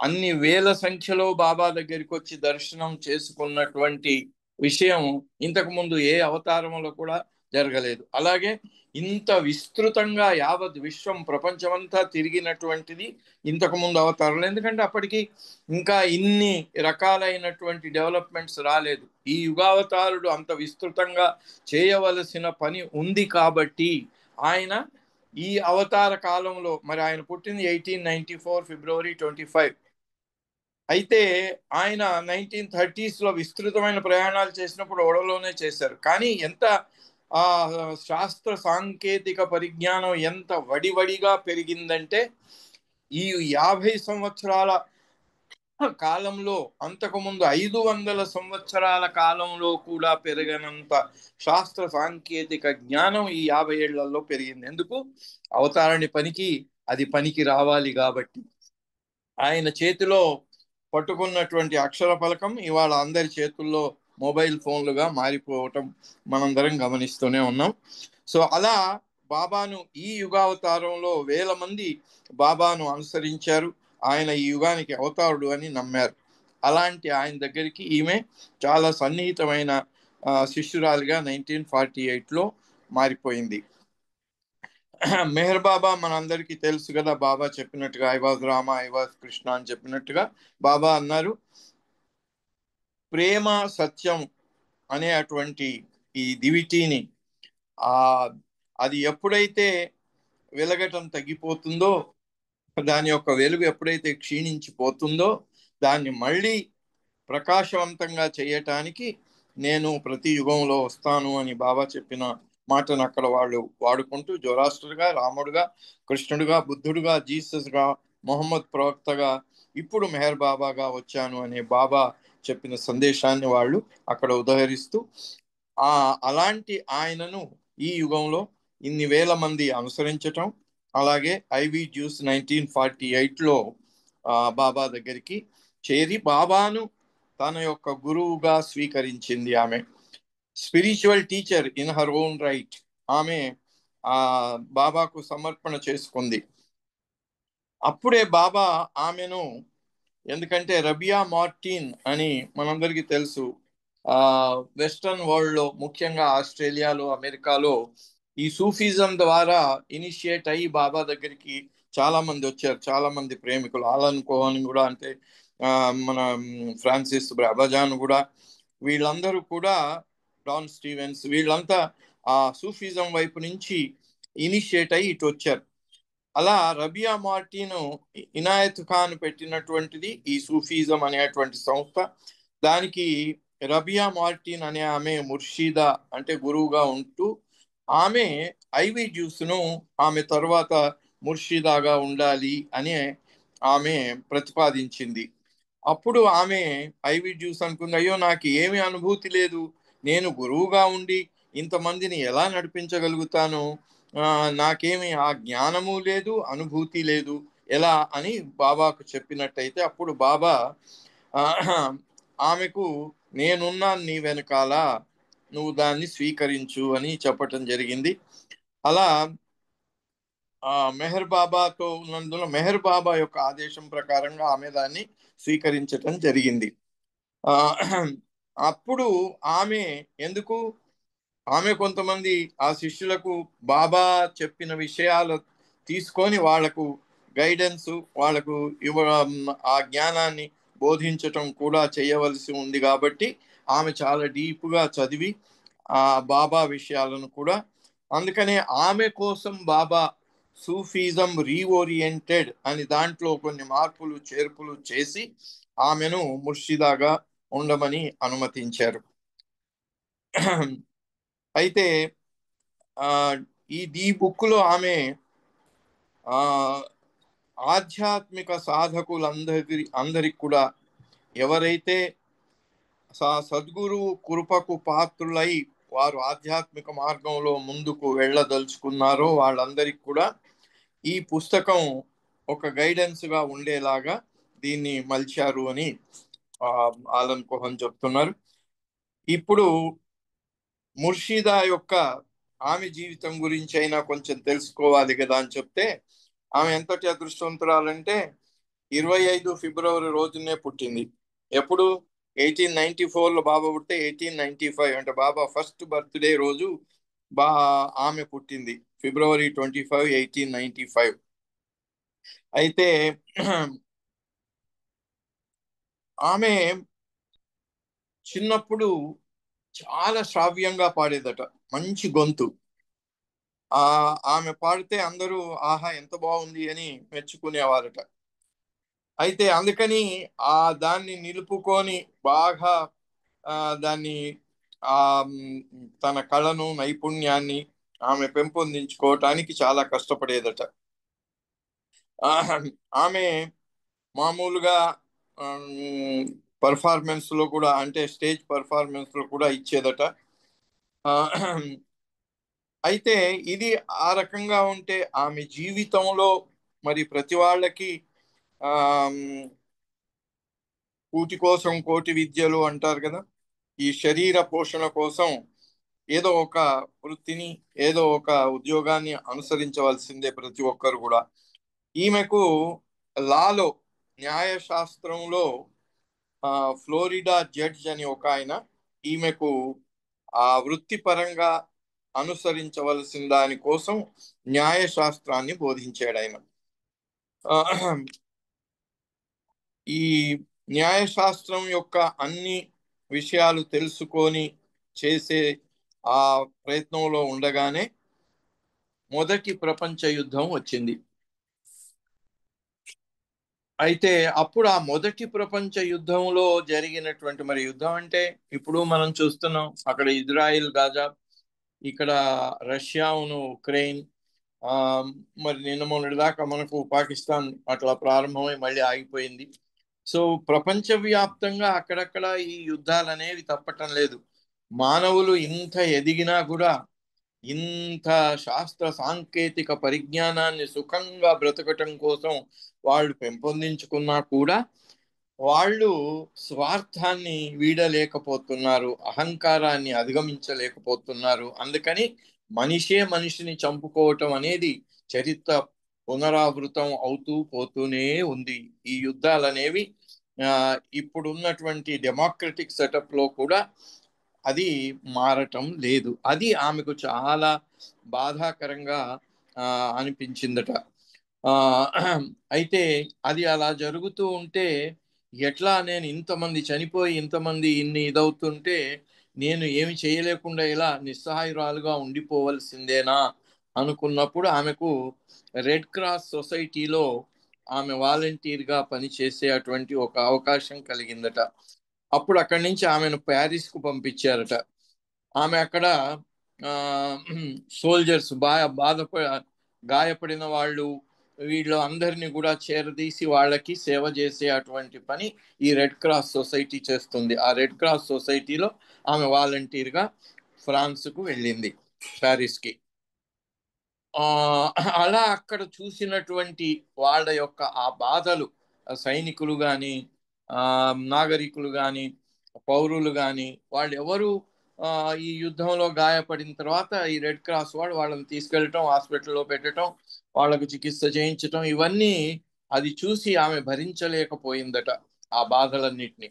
అన్ని వేల సంఖ్యలో బాబా దగ్గరికి వచ్చి దర్శనం చేసుకున్నటువంటి విషయం ఇంతకు ముందు ఏ అవతారంలో కూడా జరగలేదు. అలాగే ఇంత విస్తృతంగా యావత్ విశ్వం, ప్రపంచమంతా తిరిగినటువంటిది ఇంతకు ముందు అవతారంలో. ఎందుకంటే అప్పటికి ఇంకా ఇన్ని రకాలైనటువంటి డెవలప్మెంట్స్ రాలేదు. ఈ యుగావతారుడు అంత విస్తృతంగా చేయవలసిన పని ఉంది కాబట్టి ఆయన ఈ అవతార కాలంలో, మరి ఆయన పుట్టింది 1894 ఫిబ్రవరి 25. అయితే ఆయన 1930s విస్తృతమైన ప్రయాణాలు చేసినప్పుడు ఓడలోనే చేశారు. కానీ ఎంత శాస్త్ర సాంకేతిక పరిజ్ఞానం ఎంత వడివడిగా పెరిగిందంటే ఈ 50 సంవత్సరాల కాలంలో, అంతకుముందు 500 సంవత్సరాల కాలంలో కూడా పెరగనంత శాస్త్ర సాంకేతిక జ్ఞానం ఈ 50 ఏళ్లలో పెరిగింది. ఎందుకు? అవతారాన్ని పనికి అది పనికి రావాలి కాబట్టి. ఆయన చేతిలో పట్టుకున్నటువంటి అక్షర ఫలకం ఇవాళ అందరి చేతుల్లో మొబైల్ ఫోన్లుగా మారిపోవటం మనందరం గమనిస్తూనే ఉన్నాం. సో అలా బాబాను ఈ యుగావతారంలో వేల మంది బాబాను అనుసరించారు. ఆయన ఈ యుగానికి అవతారుడు అని నమ్మారు. అలాంటి ఆయన దగ్గరికి ఈమె చాలా సన్నిహితమైన శిష్యురాలుగా 1948లో మారిపోయింది. మెహర్ బాబా మనందరికీ తెలుసు కదా, బాబా చెప్పినట్టుగా I was Rama I was Krishna అని చెప్పినట్టుగా బాబా అన్నారు, ప్రేమ సత్యం అనే అటువంటి ఈ దివిటీని అది ఎప్పుడైతే వెలగటం తగ్గిపోతుందో, దాని యొక్క వెలుగు ఎప్పుడైతే క్షీణించిపోతుందో, దాన్ని మళ్ళీ ప్రకాశవంతంగా చేయటానికి నేను ప్రతి యుగంలో వస్తాను అని బాబా చెప్పిన మాటను అక్కడ వాళ్ళు వాడుకుంటూ జొరాస్టర్గా, రాముడుగా, కృష్ణుడుగా, బుద్ధుడుగా, జీసస్గా, మొహమ్మద్ ప్రవక్తగా, ఇప్పుడు మెహర్ బాబాగా వచ్చాను అనే బాబా చెప్పిన సందేశాన్ని వాళ్ళు అక్కడ ఉదహరిస్తూ అలాంటి ఆయనను ఈ యుగంలో ఇన్ని వేల మంది అనుసరించటం, అలాగే ఐవి జ్యూస్ 1948లో బాబా దగ్గరికి చేరి బాబాను తన యొక్క గురువుగా స్వీకరించింది ఆమె. Spiritual teacher in her own right ఆమె బాబాకు సమర్పణ చేసుకుంది. అప్పుడే బాబా ఆమెను, ఎందుకంటే రబియా మార్టిన్ అని మనందరికీ తెలుసు, వెస్టర్న్ వరల్డ్లో ముఖ్యంగా ఆస్ట్రేలియాలో, అమెరికాలో ఈ సూఫిజం ద్వారా ఇనిషియేట్ అయ్యి బాబా దగ్గరికి చాలా మంది వచ్చారు, చాలా మంది ప్రేమికులు. ఆలన్ కోహన్ కూడా, అంటే మన ఫ్రాన్సిస్ బ్రాబజాన్ కూడా, వీళ్ళందరూ కూడా, డాన్ స్టీవెన్స్, వీళ్ళంతా ఆ సూఫిజం వైపు నుంచి ఇనిషియేట్ అయ్యి ఇటు వచ్చారు. అలా రబియా మార్టిన్ ఇనాయత్ ఖాన్ పెట్టినటువంటిది ఈ సూఫిజం అనేటువంటి సంస్థ. దానికి రబియా మార్టిన్ అనే ఆమె ముర్షిదా అంటే గురువుగా ఉంటూ, ఆమె ఐవి జ్యూస్ను ఆమె తర్వాత ముర్షిదాగా ఉండాలి అని ఆమె ప్రతిపాదించింది. అప్పుడు ఆమె ఐవి జ్యూస్ అనుకుంది, అయ్యో నాకు ఏమి అనుభూతి లేదు, నేను గురువుగా ఉండి ఇంతమందిని ఎలా నడిపించగలుగుతాను, నాకేమి ఆ జ్ఞానము లేదు, అనుభూతి లేదు, ఎలా అని బాబాకు చెప్పినట్టయితే, అప్పుడు బాబా ఆమెకు నేనున్నాను నీ వెనకాల, నువ్వు దాన్ని స్వీకరించు అని చెప్పటం జరిగింది. అలా మెహర్ బాబాతో ఉన్నందున మెహర్ బాబా యొక్క ఆదేశం ప్రకారంగా ఆమె దాన్ని స్వీకరించటం జరిగింది. అప్పుడు ఆమె ఆమె కొంతమంది ఆ శిష్యులకు బాబా చెప్పిన విషయాలు తీసుకొని వాళ్లకు గైడెన్స్, వాళ్లకు ఆ జ్ఞానాన్ని బోధించటం కూడా చేయవలసి ఉంది. కాబట్టి ఆమె చాలా డీప్గా చదివి ఆ బాబా విషయాలను కూడా, అందుకనే ఆమె కోసం బాబా సూఫిజం రీఓరియంటెడ్ అని దాంట్లో కొన్ని మార్పులు చేర్పులు చేసి ఆమెను ముర్షిదాగా ఉండమని అనుమతించారు. అయితే ఈ బుక్లో ఆమె ఆధ్యాత్మిక సాధకులందరికి కూడా, ఎవరైతే సద్గురు కృపకు పాత్రులై వారు ఆధ్యాత్మిక మార్గంలో ముందుకు వెళ్ళదలుచుకున్నారో వాళ్ళందరికీ కూడా ఈ పుస్తకం ఒక గైడెన్స్గా ఉండేలాగా దీన్ని మలిచారు అని ఆలన్ కోహన్ చెప్తున్నారు. ఇప్పుడు ముర్షిదా యొక్క ఆమె జీవితం గురించి అయినా కొంచెం తెలుసుకోవాలి కదా అని చెప్తే, ఆమె ఎంతటి అదృష్టవంతురాలంటే 25 ఫిబ్రవరి రోజునే పుట్టింది. ఎప్పుడు? 1894లో బాబా పుడితే 1895 అంటే బాబా ఫస్ట్ బర్త్డే రోజు ఆమె పుట్టింది, ఫిబ్రవరి 25, 1895. అయితే ఆమె చిన్నప్పుడు చాలా శ్రావ్యంగా పాడేదట, మంచి గొంతు. ఆమె పాడితే అందరూ ఆహా ఎంత బాగుంది అని మెచ్చుకునేవారట. అయితే అందుకని దాన్ని నిలుపుకొని బాగా దాన్ని తన కళను, నైపుణ్యాన్ని ఆమె పెంపొందించుకోవటానికి చాలా కష్టపడేదట. ఆమె మామూలుగా పర్ఫార్మెన్స్ లో కూడా, అంటే స్టేజ్ పర్ఫార్మెన్స్ లో కూడా ఇచ్చేదట. అయితే ఇది ఆ రకంగా ఉంటే ఆమె జీవితంలో మరి ప్రతి వాళ్ళకి కూటి కోసం కోటి విద్యలు అంటారు కదా, ఈ శరీర పోషణ కోసం ఏదో ఒక వృత్తిని, ఏదో ఒక ఉద్యోగాన్ని అనుసరించవలసిందే ప్రతి ఒక్కరు కూడా. ఈమెకు లాలో, న్యాయశాస్త్రంలో ఫ్లోరిడా జడ్జ్ అని ఒక ఆయన ఈమెకు వృత్తిపరంగా అనుసరించవలసిన దానికోసం న్యాయశాస్త్రాన్ని బోధించాడు ఆయన. ఈ న్యాయశాస్త్రం యొక్క అన్ని విషయాలు తెలుసుకొని చేసే ఆ ప్రయత్నంలో ఉండగానే మొదటి ప్రపంచ యుద్ధం వచ్చింది. అయితే అప్పుడు ఆ మొదటి ప్రపంచ యుద్ధంలో జరిగినటువంటి, మరి యుద్ధం అంటే ఇప్పుడు మనం చూస్తున్నాం, అక్కడ ఇజ్రాయిల్ గాజా, ఇక్కడ రష్యాను ఉక్రెయిన్, మరి నిన్న మొన్నటి దాకా మనకు పాకిస్తాన్ అట్లా ప్రారంభమై మళ్ళీ ఆగిపోయింది. సో ప్రపంచవ్యాప్తంగా అక్కడక్కడ ఈ యుద్ధాలు అనేవి తప్పటం లేదు. మానవులు ఇంత ఎదిగినా కూడా, ఇంత శాస్త్ర సాంకేతిక పరిజ్ఞానాన్ని సుఖంగా బ్రతకటం కోసం వాళ్ళు పెంపొందించుకున్నా కూడా వాళ్ళు స్వార్థాన్ని వీడలేకపోతున్నారు, అహంకారాన్ని అధిగమించలేకపోతున్నారు. అందుకని మనిషే మనిషిని చంపుకోవటం అనేది చరిత్ర పునరావృతం అవుతూ పోతూనే ఉంది. ఈ యుద్ధాలు అనేవి ఇప్పుడున్నటువంటి డెమోక్రటిక్ సెటప్ లో కూడా అది మారటం లేదు. అది ఆమెకు చాలా బాధాకరంగా అనిపించిందట. అయితే అది అలా జరుగుతూ ఉంటే ఎట్లా, నేను ఇంతమంది చనిపోయి ఇంతమంది ఇన్ని ఇదవుతుంటే నేను ఏమి చేయలేకుండా ఇలా నిస్సహాయురాలుగా ఉండిపోవలసిందేనా అనుకున్నప్పుడు ఆమెకు రెడ్ క్రాస్ సొసైటీలో ఆమె వాలంటీర్గా పనిచేసే అటువంటి ఒక అవకాశం కలిగిందట. అప్పుడు అక్కడి నుంచి ఆమెను ప్యారిస్కు పంపించారట. ఆమె అక్కడ సోల్జర్స్ గాయపడిన వాళ్ళు వీళ్ళు అందరినీ కూడా చేరదీసి వాళ్ళకి సేవ చేసే అటువంటి పని ఈ రెడ్ క్రాస్ సొసైటీ చేస్తుంది. ఆ రెడ్ క్రాస్ సొసైటీలో ఆమె వాలంటీర్గా ఫ్రాన్స్కు వెళ్ళింది, ప్యారిస్కి. అలా అక్కడ చూసినటువంటి వాళ్ళ యొక్క ఆ బాధలు, సైనికులు కానీ నాగరికులు కానీ పౌరులు కానీ వాళ్ళు ఎవరు ఈ యుద్ధంలో గాయపడిన తర్వాత ఈ రెడ్ క్రాస్ వాడు వాళ్ళని తీసుకెళ్ళటం, హాస్పిటల్లో పెట్టడం, వాళ్ళకు చికిత్స చేయించటం, ఇవన్నీ అది చూసి ఆమె భరించలేకపోయిందట ఆ బాధలన్నిటినీ.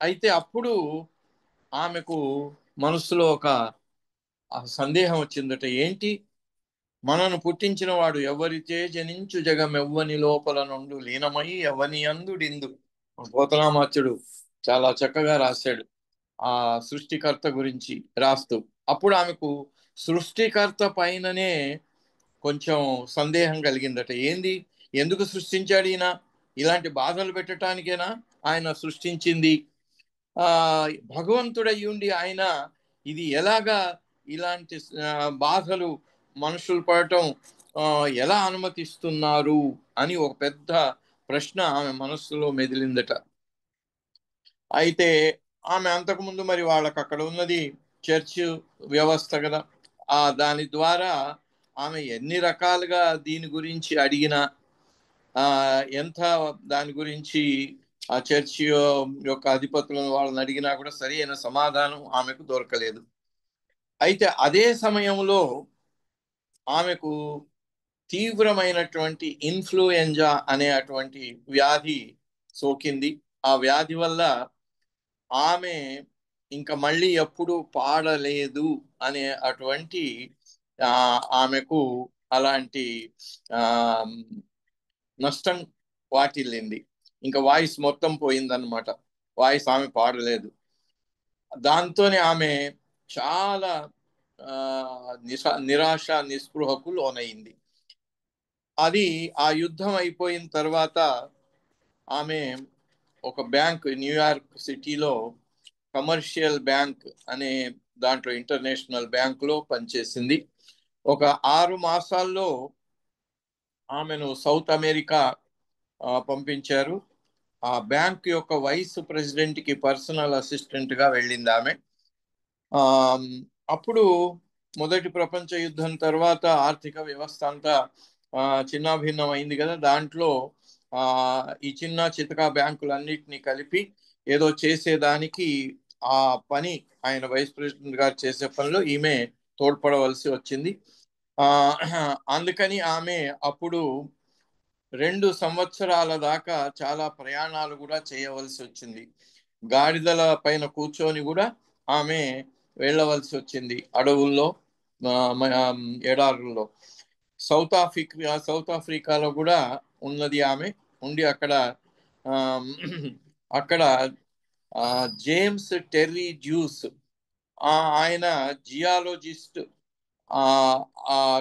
అయితే అప్పుడు ఆమెకు మనసులో ఒక సందేహం వచ్చిందట. ఏంటి, మనను పుట్టించిన వాడు ఎవరిచే జనించు జగమెవ్వని లోపల నుండు లీనమై ఎవని అందుడిందు. పోతనామాత్యుడు చాలా చక్కగా రాశాడు ఆ సృష్టికర్త గురించి రాస్తూ. అప్పుడు ఆమెకు సృష్టికర్త పైననే కొంచెం సందేహం కలిగిందట. ఏంది, ఎందుకు సృష్టించాడు ఈయన? ఇలాంటి బాధలు పెట్టడానికేనా ఆయన సృష్టించింది? భగవంతుడయ్యుండి ఆయన ఇది ఎలాగా ఇలాంటి బాధలు మనుషులు పడటం ఎలా అనుమతిస్తున్నారు అని ఒక పెద్ద ప్రశ్న ఆమె మనస్సులో మెదిలిందట. అయితే ఆమె అంతకుముందు మరి వాళ్ళకి అక్కడ ఉన్నది చర్చ్ వ్యవస్థ కదా, దాని ద్వారా ఆమె ఎన్ని రకాలుగా దీని గురించి అడిగినా, ఎంత దాని గురించి ఆ చర్చి యొక్క అధిపతులను వాళ్ళని అడిగినా కూడా సరి అయిన సమాధానం ఆమెకు దొరకలేదు. అయితే అదే సమయంలో ఆమెకు తీవ్రమైనటువంటి ఇన్ఫ్లుయెంజా అనే అటువంటి వ్యాధి సోకింది. ఆ వ్యాధి వల్ల ఆమె ఇంకా మళ్ళీ ఎప్పుడు పాడలేదు అనే అటువంటి ఆమెకు అలాంటి నష్టం వాటిల్లింది. ఇంకా వాయిస్ మొత్తం పోయిందన్నమాట, వాయిస్ ఆమె పాడలేదు. దాంతోనే ఆమె చాలా నిరాశ నిస్పృహకు లోనైంది. అది ఆ యుద్ధం అయిపోయిన తర్వాత ఆమె ఒక బ్యాంక్, న్యూయార్క్ సిటీలో కమర్షియల్ బ్యాంక్ అనే దాంట్లో, ఇంటర్నేషనల్ బ్యాంకులో పనిచేసింది. ఒక 6 మాసాల్లో ఆమెను సౌత్ అమెరికా పంపించారు. ఆ బ్యాంక్ యొక్క వైస్ ప్రెసిడెంట్కి పర్సనల్ అసిస్టెంట్గా వెళ్ళింది ఆమె. అప్పుడు మొదటి ప్రపంచ యుద్ధం తర్వాత ఆర్థిక వ్యవస్థ అంతా చిన్నాభిన్నం అయింది కదా. దాంట్లో ఈ చిన్న చితకా బ్యాంకులన్నిటినీ కలిపి ఏదో చేసేదానికి ఆ పని, ఆయన వైస్ ప్రెసిడెంట్ గారు చేసే పనిలో ఈమె తోడ్పడవలసి వచ్చింది. అందుకని ఆమె అప్పుడు 2 సంవత్సరాల దాకా చాలా ప్రయాణాలు కూడా చేయవలసి వచ్చింది. గాడిదల పైన కూర్చొని కూడా ఆమె వెళ్ళవలసి వచ్చింది అడవుల్లో, ఎడారుల్లో. సౌత్ ఆఫ్రికాలో కూడా ఉన్నది ఆమె. ఉండి అక్కడ జేమ్స్ టెర్రీ డ్యూస్ ఆయన జియాలజిస్ట్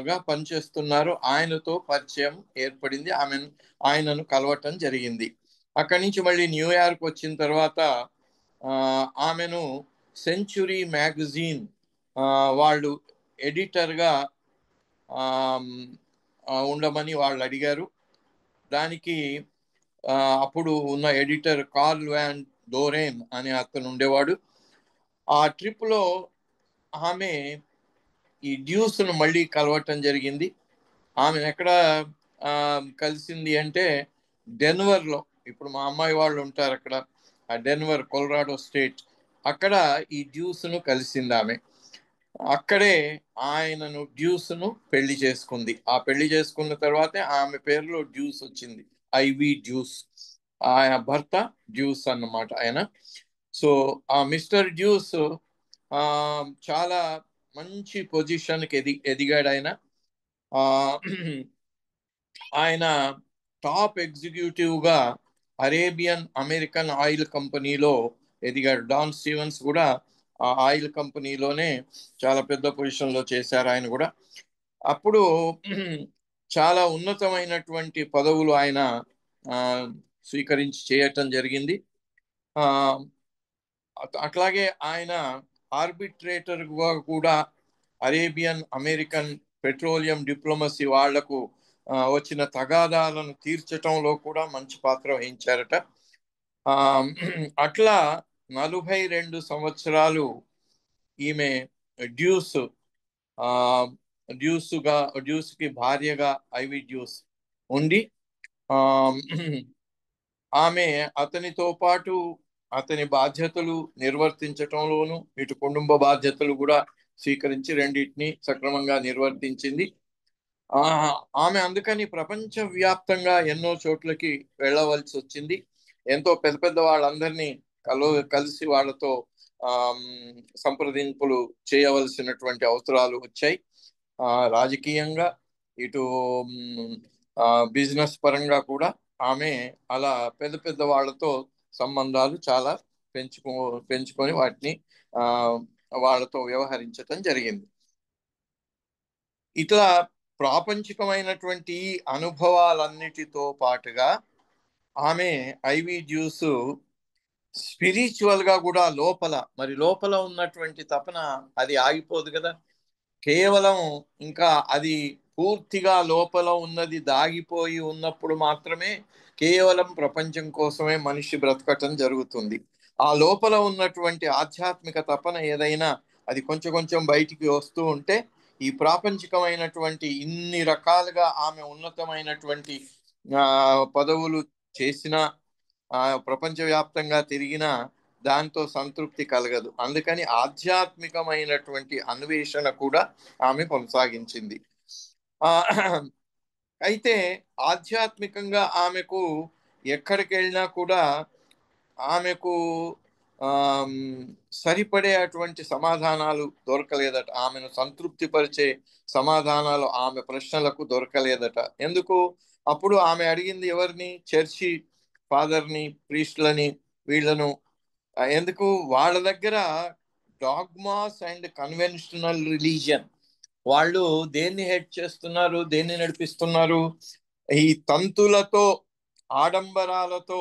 గా పనిచేస్తున్నారు. ఆయనతో పరిచయం ఏర్పడింది. ఆయనను కలవటం జరిగింది. అక్కడి నుంచి మళ్ళీ న్యూయార్క్ వచ్చిన తర్వాత ఆమెను సెంచురీ మ్యాగజైన్ వాళ్ళు ఎడిటర్గా ఉండమని వాళ్ళు అడిగారు. దానికి అప్పుడు ఉన్న ఎడిటర్ కార్ల్ వ్యాన్ డోరెన్ అనే అతను ఉండేవాడు. ఆ ట్రిప్లో ఆమె ఈ డ్యూస్ను మళ్ళీ కలవటం జరిగింది. ఆమెను ఎక్కడ కలిసింది అంటే డెన్వర్లో. ఇప్పుడు మా అమ్మాయి వాళ్ళు ఉంటారు అక్కడ, ఆ డెన్వర్, కొలరాడో స్టేట్. అక్కడ ఈ డ్యూస్ను కలిసింది ఆమె. అక్కడే డ్యూస్ను పెళ్లి చేసుకుంది. ఆ పెళ్లి చేసుకున్న తర్వాతే ఆమె పేరులో డ్యూస్ వచ్చింది, ఐవి డ్యూస్. ఆయన భర్త డ్యూస్ అన్నమాట ఆయన. సో ఆ మిస్టర్ డ్యూస్ చాలా మంచి పొజిషన్కి ఎదిగాడు ఆయన. ఆయన టాప్ ఎగ్జిక్యూటివ్గా అరేబియన్ అమెరికన్ ఆయిల్ కంపెనీలో ఎదిగాడు. డాన్ స్టీవెన్స్ కూడా ఆ ఆయిల్ కంపెనీలోనే చాలా పెద్ద పొజిషన్లో చేశారు ఆయన కూడా. అప్పుడు చాలా ఉన్నతమైనటువంటి పదవులు ఆయన స్వీకరించి చేయటం జరిగింది. అట్లాగే ఆయన ఆర్బిట్రేటర్గా కూడా అరేబియన్ అమెరికన్ పెట్రోలియం డిప్లొమసీ వాళ్లకు వచ్చిన తగాదాలను తీర్చటంలో కూడా మంచి పాత్ర వహించారట. అట్లా 42 సంవత్సరాలు ఈమె డ్యూస్కి భార్యగా ఐవి డ్యూస్ ఉండి ఆమె అతనితో పాటు అతని బాధ్యతలు నిర్వర్తించటంలోనూ ఇటు కుటుంబ బాధ్యతలు కూడా స్వీకరించి రెండింటినీ సక్రమంగా నిర్వర్తించింది. ఆమె అందుకని ప్రపంచవ్యాప్తంగా ఎన్నో చోట్లకి వెళ్ళవలసి వచ్చింది. ఎంతో పెద్ద పెద్ద వాళ్ళందరినీ కలిసి వాళ్ళతో సంప్రదింపులు చేయవలసినటువంటి అవసరాలు వచ్చాయి. రాజకీయంగా, ఇటు బిజినెస్ పరంగా కూడా ఆమె అలా పెద్ద పెద్ద వాళ్ళతో సంబంధాలు చాలా పెంచుకొని వాటిని వాళ్ళతో వ్యవహరించటం జరిగింది. ఇట్లా ప్రాపంచికమైనటువంటి అనుభవాలన్నిటితో పాటుగా ఆమె ఐవి డ్యూస్ స్పిరిచువల్ గా కూడా లోపల ఉన్నటువంటి తపన అది ఆగిపోదు కదా. కేవలం ఇంకా అది పూర్తిగా లోపల ఉన్నది దాగిపోయి ఉన్నప్పుడు మాత్రమే కేవలం ప్రపంచం కోసమే మనిషి బ్రతకటం జరుగుతుంది. ఆ లోపల ఉన్నటువంటి ఆధ్యాత్మిక తపన ఏదైనా అది కొంచెం కొంచెం బయటికి వస్తూ ఉంటే ఈ ప్రాపంచికమైనటువంటి ఇన్ని రకాలుగా ఆమె ఉన్నతమైనటువంటి పదవులు చేసినా, ప్రపంచవ్యాప్తంగా తిరిగినా దాంతో సంతృప్తి కలగదు. అందుకని ఆధ్యాత్మికమైనటువంటి అన్వేషణ కూడా ఆమె కొనసాగించింది. అయితే ఆధ్యాత్మికంగా ఆమెకు ఎక్కడికి వెళ్ళినా కూడా ఆమెకు సరిపడే అటువంటి సమాధానాలు దొరకలేదట. ఆమెను సంతృప్తిపరిచే సమాధానాలు ఆమె ప్రశ్నలకు దొరకలేదట. ఎందుకు? అప్పుడు ఆమె అడిగింది ఎవరిని? చర్చి ఫాదర్ని, ప్రీస్ట్లని, వీళ్ళను. ఎందుకు? వాళ్ళ దగ్గర డాగ్మాస్ అండ్ కన్వెన్షనల్ రిలీజియన్, వాళ్ళు దేన్ని హెడ్ చేస్తున్నారు, దేన్ని నడిపిస్తున్నారు? ఈ తంతులతో, ఆడంబరాలతో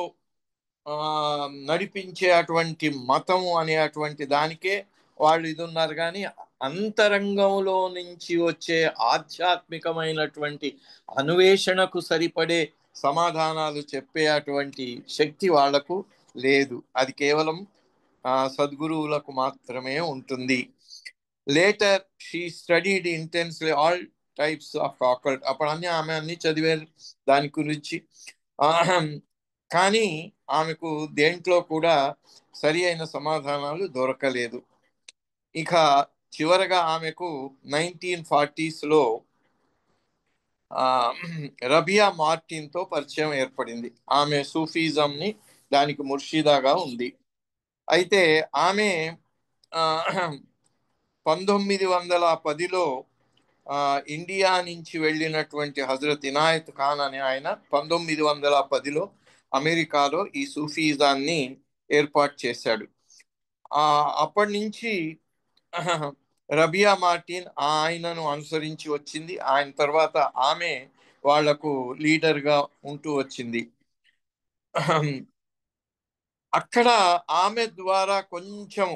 నడిపించే అటువంటి మతము అనేటువంటి దానికే వాళ్ళు ఇది ఉన్నారు. కానీ అంతరంగంలో నుంచి వచ్చే ఆధ్యాత్మికమైనటువంటి అన్వేషణకు సరిపడే సమాధానాలు చెప్పే అటువంటి శక్తి వాళ్లకు లేదు. అది కేవలం సద్గురువులకు మాత్రమే ఉంటుంది. Later she studied intensely all types of occult. అప్పుడు ఆమె అన్ని చదివారు దాని గురించి. కానీ ఆమెకు దేంట్లో కూడా సరి అయిన సమాధానాలు దొరకలేదు. ఇక చివరగా ఆమెకు 1940s రబియా మార్టిన్తో పరిచయం ఏర్పడింది. ఆమె సూఫీజంని దానికి ముర్షిదాగా ఉంది. అయితే ఆమె 1910లో ఇండియా నుంచి వెళ్ళినటువంటి హజరత్ ఇనాయత్ ఖాన్ అనే ఆయన 1910లో అమెరికాలో ఈ సూఫీజాన్ని ఏర్పాటు చేశాడు. అప్పటి నుంచి రబియా మార్టిన్ ఆయనను అనుసరించి వచ్చింది. ఆయన తర్వాత ఆమె వాళ్లకు లీడర్గా ఉంటూ వచ్చింది. అక్కడ ఆమె ద్వారా కొంచెం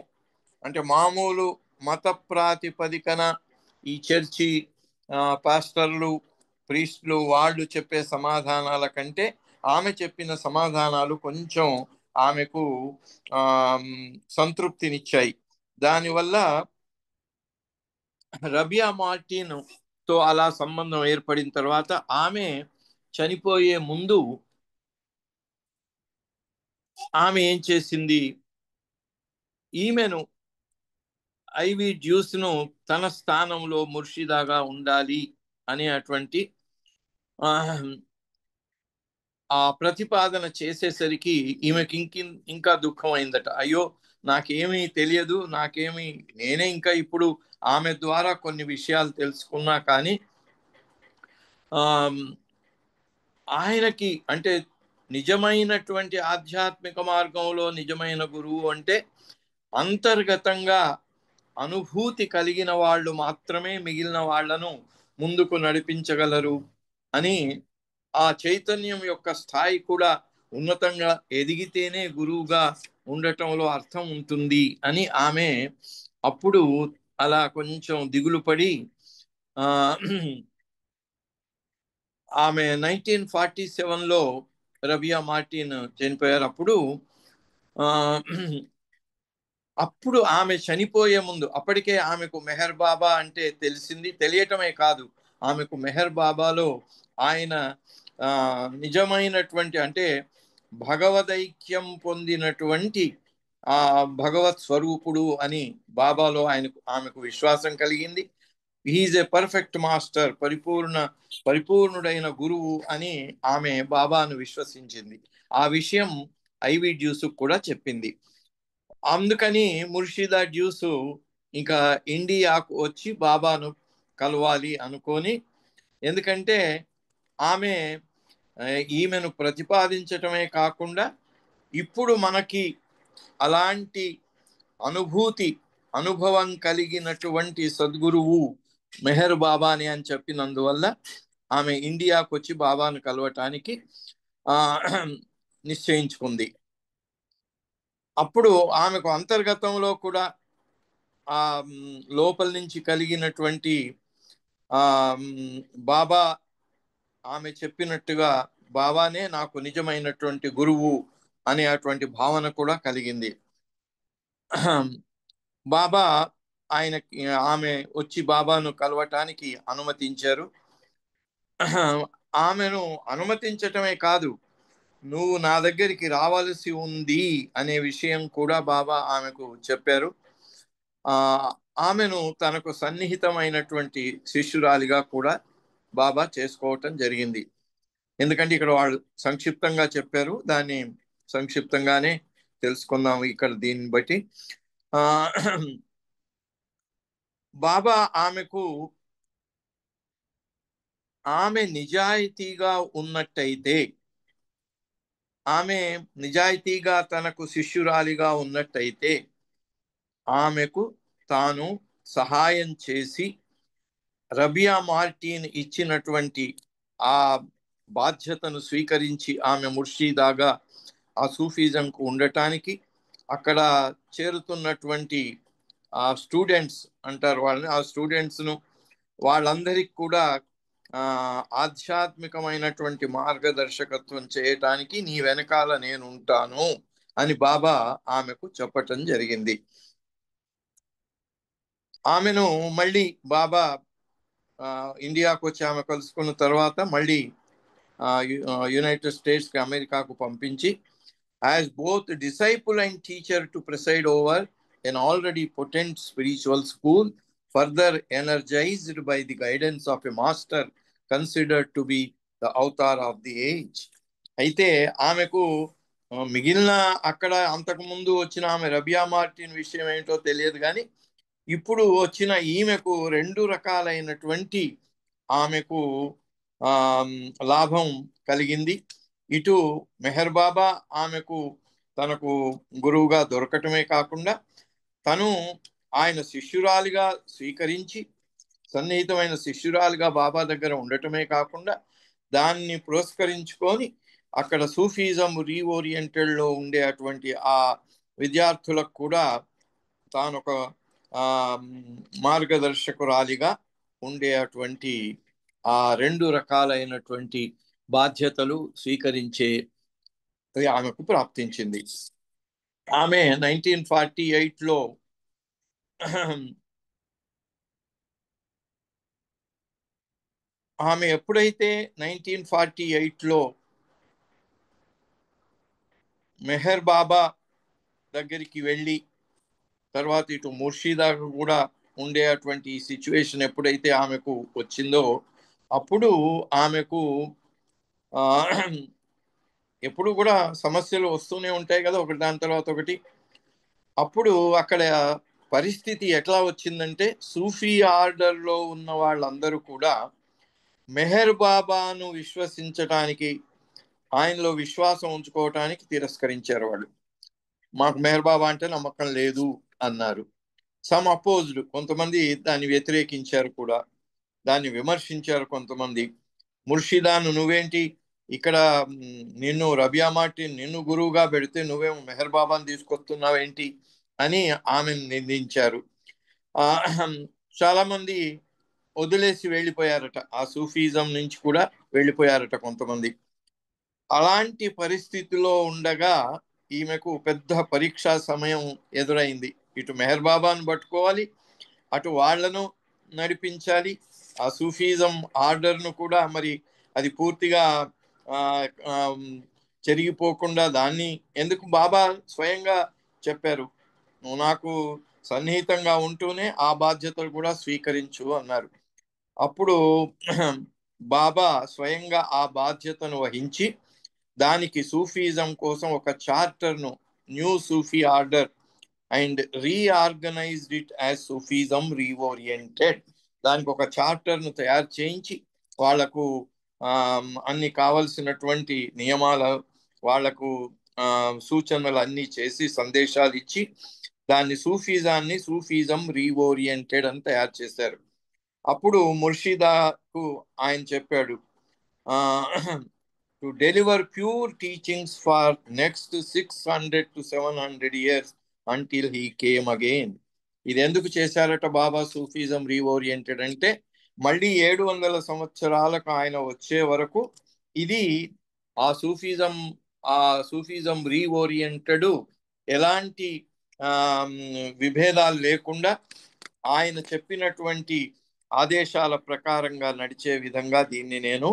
అంటే మామూలు మత ప్రాతిపదికన ఈ చర్చి పాస్టర్లు ప్రీస్టులు వాళ్ళు చెప్పే సమాధానాల కంటే ఆమె చెప్పిన సమాధానాలు కొంచెం ఆమెకు సంతృప్తినిచ్చాయి. దానివల్ల రబియా మార్టిన్ తో అలా సంబంధం ఏర్పడిన తర్వాత ఆమె చనిపోయే ముందు ఆమె ఏం చేసింది, ఈమెను ఐవి డ్యూస్ ను తన స్థానంలో ముర్షిదాగా ఉండాలి అనేటువంటి ఆ ప్రతిపాదన చేసేసరికి ఈమెకి ఇంకా దుఃఖం అయిందట. అయ్యో నాకేమీ తెలియదు, నేనే ఇంకా ఇప్పుడు ఆమె ద్వారా కొన్ని విషయాలు తెలుసుకున్నా, కానీ ఆయనకి అంటే నిజమైనటువంటి ఆధ్యాత్మిక మార్గంలో నిజమైన గురువు అంటే అంతర్గతంగా అనుభూతి కలిగిన వాళ్ళు మాత్రమే మిగిలిన వాళ్లను ముందుకు నడిపించగలరు అని, ఆ చైతన్యం యొక్క స్థాయి కూడా ఉన్నతంగా ఎదిగితేనే గురువుగా ఉండటంలో అర్థం ఉంటుంది అని ఆమె అప్పుడు అలా కొంచెం దిగులు పడి ఆమె 1947లో రబియా మార్టిన్ చనిపోయారు. అప్పుడు ఆమె చనిపోయే ముందు అప్పటికే ఆమెకు మెహర్ బాబా అంటే తెలిసింది. తెలియటమే కాదు, ఆమెకు మెహర్ బాబాలో ఆయన నిజమైనటువంటి అంటే భగవదైక్యం పొందినటువంటి భగవత్ స్వరూపుడు అని బాబాలో ఆమెకు విశ్వాసం కలిగింది. హీఈస్ ఏ పర్ఫెక్ట్ మాస్టర్, పరిపూర్ణుడైన గురువు అని ఆమె బాబాను విశ్వసించింది. ఆ విషయం ఐవి డ్యూస్ కూడా చెప్పింది. అందుకని ముర్షిదా డ్యూస్ ఇంకా ఇండియాకు వచ్చి బాబాను కలవాలి అనుకొని, ఎందుకంటే ఆమె ఈమెను ప్రతిపాదించటమే కాకుండా ఇప్పుడు మనకి అలాంటి అనుభవం కలిగినటువంటి సద్గురువు మెహర్ బాబాని అని చెప్పినందువల్ల ఆమె ఇండియాకు వచ్చి బాబాను కలవటానికి నిశ్చయించుకుంది. అప్పుడు ఆమెకు అంతర్గతంలో కూడా లోపల నుంచి కలిగినటువంటి బాబా ఆమె చెప్పినట్టుగా బాబానే నాకు నిజమైనటువంటి గురువు అనే అటువంటి భావన కూడా కలిగింది. బాబా ఆమె వచ్చి బాబాను కలవటానికి అనుమతించారు. ఆమెను అనుమతించటమే కాదు, నువ్వు నా దగ్గరికి రావాల్సి ఉంది అనే విషయం కూడా బాబా ఆమెకు చెప్పారు. ఆమెను తనకు సన్నిహితమైనటువంటి శిష్యురాలిగా కూడా బాబా చేసుకోవటం జరిగింది. ఎందుకంటే ఇక్కడ వాళ్ళు సంక్షిప్తంగా చెప్పారు, దాన్ని సంక్షిప్తంగానే తెలుసుకుందాం ఇక్కడ దీన్ని బట్టి. బాబా ఆమె నిజాయితీగా ఉన్నట్టయితే, ఆమె నిజాయితీగా తనకు శిష్యురాలిగా ఉన్నట్టయితే ఆమెకు తాను సహాయం చేసి రబియా మార్టిన్ ఇచ్చినటువంటి ఆ బాధ్యతను స్వీకరించి ఆమె ముర్షిదాగా ఆ సూఫీజంకు ఉండటానికి అక్కడ చేరుతున్నటువంటి ఆ స్టూడెంట్స్ అంటారు వాళ్ళని, ఆ స్టూడెంట్స్ను వాళ్ళందరికీ కూడా ఆధ్యాత్మికమైనటువంటి మార్గదర్శకత్వం చేయటానికి నీ వెనకాల నేను ఉంటాను అని బాబా ఆమెకు చెప్పటం జరిగింది. ఆమెను మళ్ళీ బాబా ఇండియాకు వచ్చి ఆమె కలుసుకున్న తర్వాత మళ్ళీ యునైటెడ్ స్టేట్స్కి అమెరికాకు పంపించి as both disciple and teacher to preside over an already potent spiritual school, further energized by the guidance of a master considered to be the avatar of the age. అయితే ఆమెకు మిగిలిన అక్కడ అంతకుముందు వచ్చిన ఆమె రబియా మార్టిన్ విషయం ఏంటో తెలియదు, కానీ ఇప్పుడు వచ్చిన ఈమెకు 2 రకాలైనటువంటి ఆమెకు లాభం కలిగింది. ఇటు మెహర్ బాబా ఆమెకు తనకు గురువుగా దొరకటమే కాకుండా తను ఆయన శిష్యురాలిగా స్వీకరించి సన్నిహితమైన శిష్యురాలుగా బాబా దగ్గర ఉండటమే కాకుండా దాన్ని పురస్కరించుకొని అక్కడ సూఫీజం రీఓరియంటెడ్లో ఉండే అటువంటి ఆ విద్యార్థులకు కూడా తాను ఒక మార్గదర్శకురాలిగా ఉండే అటువంటి ఆ 2 రకాలైనటువంటి బాధ్యతలు స్వీకరించే ఆమెకు ప్రాప్తించింది. ఆమె 1948లో ఆమె ఎప్పుడైతే 1948లో మెహర్ బాబా దగ్గరికి వెళ్ళి తర్వాత ఇటు ముర్షిదా కూడా ఉండే అటువంటి సిచ్యువేషన్ ఎప్పుడైతే ఆమెకు వచ్చిందో అప్పుడు ఆమెకు ఎప్పుడు కూడా సమస్యలు వస్తూనే ఉంటాయి కదా, ఒకటి దాని తర్వాత ఒకటి. అప్పుడు అక్కడ పరిస్థితి ఎట్లా వచ్చిందంటే సూఫీ ఆర్డర్లో ఉన్న వాళ్ళందరూ కూడా మెహర్ బాబాను విశ్వసించటానికి, ఆయనలో విశ్వాసం ఉంచుకోవటానికి తిరస్కరించారు. వాళ్ళు మాకు మెహర్ బాబా అంటే నమ్మకం లేదు అన్నారు. సమ్ అపోజ్డ్, కొంతమంది దాన్ని వ్యతిరేకించారు కూడా, దాన్ని విమర్శించారు కొంతమంది. ముర్షిదాను నువ్వేంటి ఇక్కడ, నిన్ను రబియా మార్టిన్ నిన్ను గురువుగా పెడితే నువ్వేమో మెహర్ బాబాను తీసుకొస్తున్నావేంటి అని ఆమెను నిందించారు. చాలా మంది వదిలేసి వెళ్ళిపోయారట, ఆ సూఫీజం నుంచి కూడా వెళ్ళిపోయారట కొంతమంది. అలాంటి పరిస్థితిలో ఉండగా ఈమెకు పెద్ద పరీక్షా సమయం ఎదురైంది. ఇటు మెహర్ బాబాను పట్టుకోవాలి, అటు వాళ్లను నడిపించాలి, ఆ సూఫీజం ఆర్డర్ను కూడా మరి అది పూర్తిగా చెరిగిపోకుండా దాన్ని ఎందుకు బాబా స్వయంగా చెప్పారు, నువ్వు నాకు సన్నిహితంగా ఉంటూనే ఆ బాధ్యతలు కూడా స్వీకరించు అన్నారు. అప్పుడు బాబా స్వయంగా ఆ బాధ్యతను వహించి దానికి సూఫీజం కోసం ఒక చార్టర్ను, new Sufi order and reorganised it as Sufism reoriented, దానికి ఒక చార్టర్ను తయారు చేయించి వాళ్లకు అన్ని కావలసినటువంటి నియమాలు, వాళ్లకు సూచనలు అన్నీ చేసి సందేశాలు ఇచ్చి దాన్ని సూఫీజం రీఓరియంటెడ్ అని తయారు చేశారు. అప్పుడు ముర్షిదాకు ఆయన చెప్పాడు, to deliver pure teachings for next 600 to 700 years until he came again. ఇది ఎందుకు చేశారట బాబా సూఫీజం రీఓరియంటెడ్ అంటే మళ్ళీ 700 సంవత్సరాలకు ఆయన వచ్చే వరకు ఇది ఆ సూఫీజం రీఓరియంటెడ్ ఎలాంటి విభేదాలు లేకుండా ఆయన చెప్పినటువంటి ఆదేశాల ప్రకారంగా నడిచే విధంగా దీన్ని నేను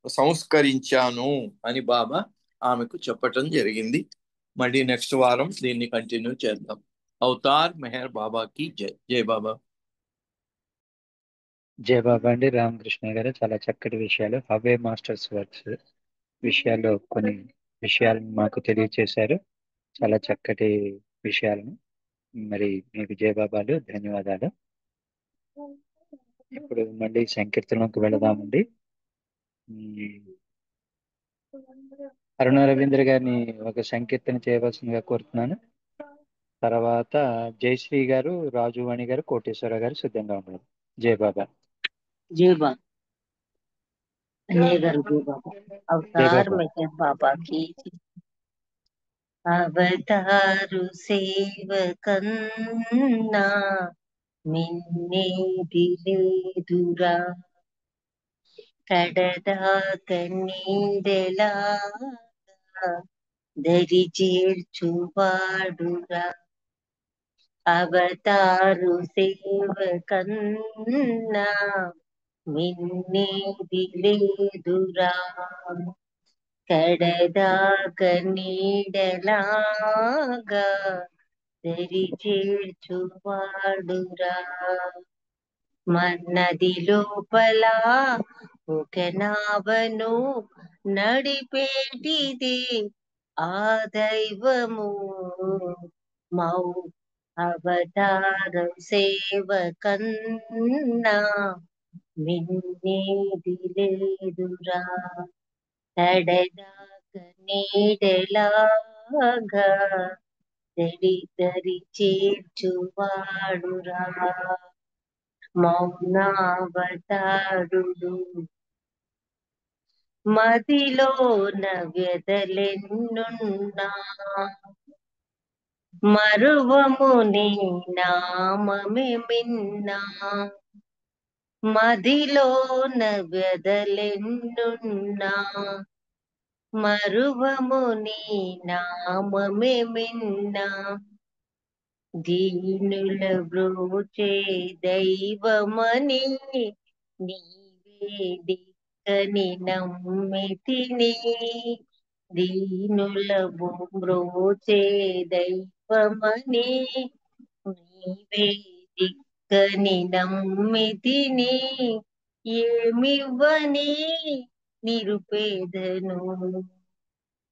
సంస్కరించాను అని బాబా ఆమెకు చెప్పటం జరిగింది. మళ్ళీ నెక్స్ట్ వారం దీన్ని కంటిన్యూ చేద్దాం. అవతార్ మెహర్ బాబాకి జై. జై బాబా. జై బాబా అండి. రామకృష్ణ గారు చాలా చక్కటి విషయాలు, హవే మాస్టర్స్ వర్క్స్ విషయాల్లో కొన్ని విషయాలను మాకు తెలియచేశారు. చాలా చక్కటి విషయాలను. మరి మీకు జై బాబాలు, ధన్యవాదాలు. ఇప్పుడు మళ్ళీ సంకీర్తనకు వెళదామండి. అరుణ రవీంద్ర గారిని ఒక సంకీర్తన చేయవలసిందిగా కోరుతున్నాను. తర్వాత జయశ్రీ గారు, రాజువాణి గారు, కోటేశ్వర గారు సిద్ధంగా ఉన్నారు. జై బాబా. जय बाबा जय बाबा। अवतार मेहर बाबा की जय। అవతారు సేవకన్నా మిన్నేది లేదురా, కడదాక నీడెలాగా దరి చేర్చువాడురా. అవతారు సేవకన్నా మిన్నేది లేదురా, కడదాక నీడలాగా దరి చేర్చువాడురా. మన్నది లోపల ఒక నావను నడిపేటిది ఆ దైవము, అవతార సేవకన్నా మిన్నేది లేదురా తడదాక నీడలాగా దరి చేర్చువాడురా మౌనావతారుడు మదిలోన వ్యధలెన్నున్నా మరువము నీ నామమే మిన్నా మదిలోన వ్యధలెన్నున్నా మరువము నీ నామమే మిన్నా దీనుల బ్రోచే దైవమని నీవే దిక్కని నమ్మితిని దీనుల బ్రోచే దైవమని నీవే దిక్కని నమ్మితిని ఏమివ్వని నిరుపేదను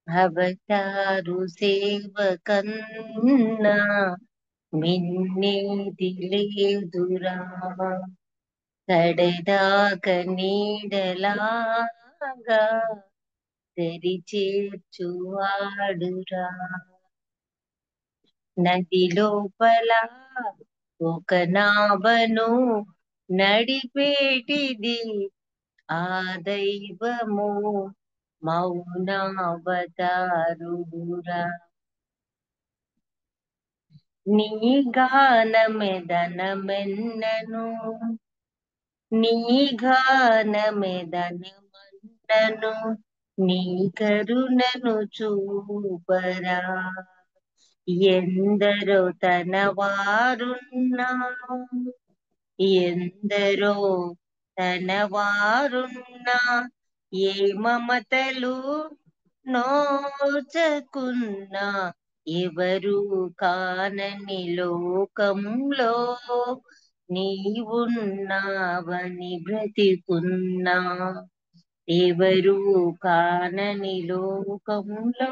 అవతారు సేవకన్నా మిన్నేది లేదురా కడదాక నీడలాగా దరి చేర్చువాడురా నది లోపల ఒక నావను నడిపేటిది ఆ దైవము మౌనావతారుడురా నీ గానమెదనమెన్నను నీ గానమెదనమన్నను నీ కరుణను చూపరా ఎందరో తన వారున్నా ఎందరో తన వారున్నా ఏ మమతలు నోచకున్నా ఎవరు కానని లోకంలో నీవున్నావని బ్రతికున్నా ఎవరు కానని లోకంలో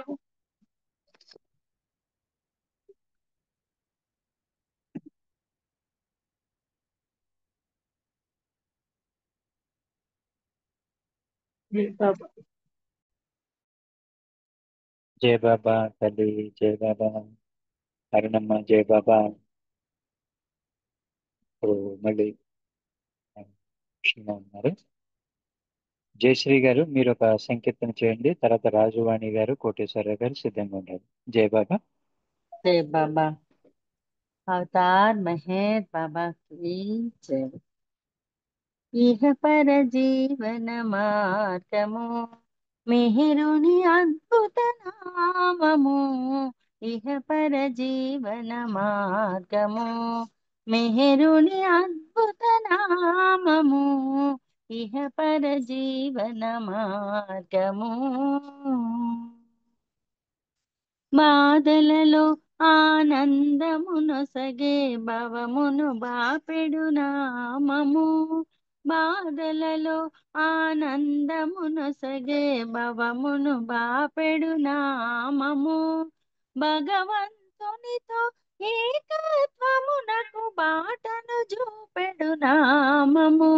జయ బాబా తల్లి, జయ బాబా. అరుణమ్మ, జయ బాబా. ఇప్పుడు మళ్ళీ ఉన్నారు. జయశ్రీ గారు మీరు ఒక సంకీర్తన చేయండి, తర్వాత రాజువాణి గారు, కోటేశ్వరరావు గారు సిద్ధంగా ఉన్నారు. జయ బాబా. जय बाबा। अवतार महेश बाबा की जय। इह पर जीवन మార్గము మిహిరుని అద్భుత నామము ఇహ పర జీవన మార్గము మిహిరుని అద్భుత నామము ఇహ పర జీవన మార్గము బాధలలో ఆనందమునొసగే భవమును బాపెడు నామము బాధలలో ఆనందమునొసగే భవమును బాపెడు నామము భగవంతునితో ఏకత్వమునకు బాటను చూపెడు నామము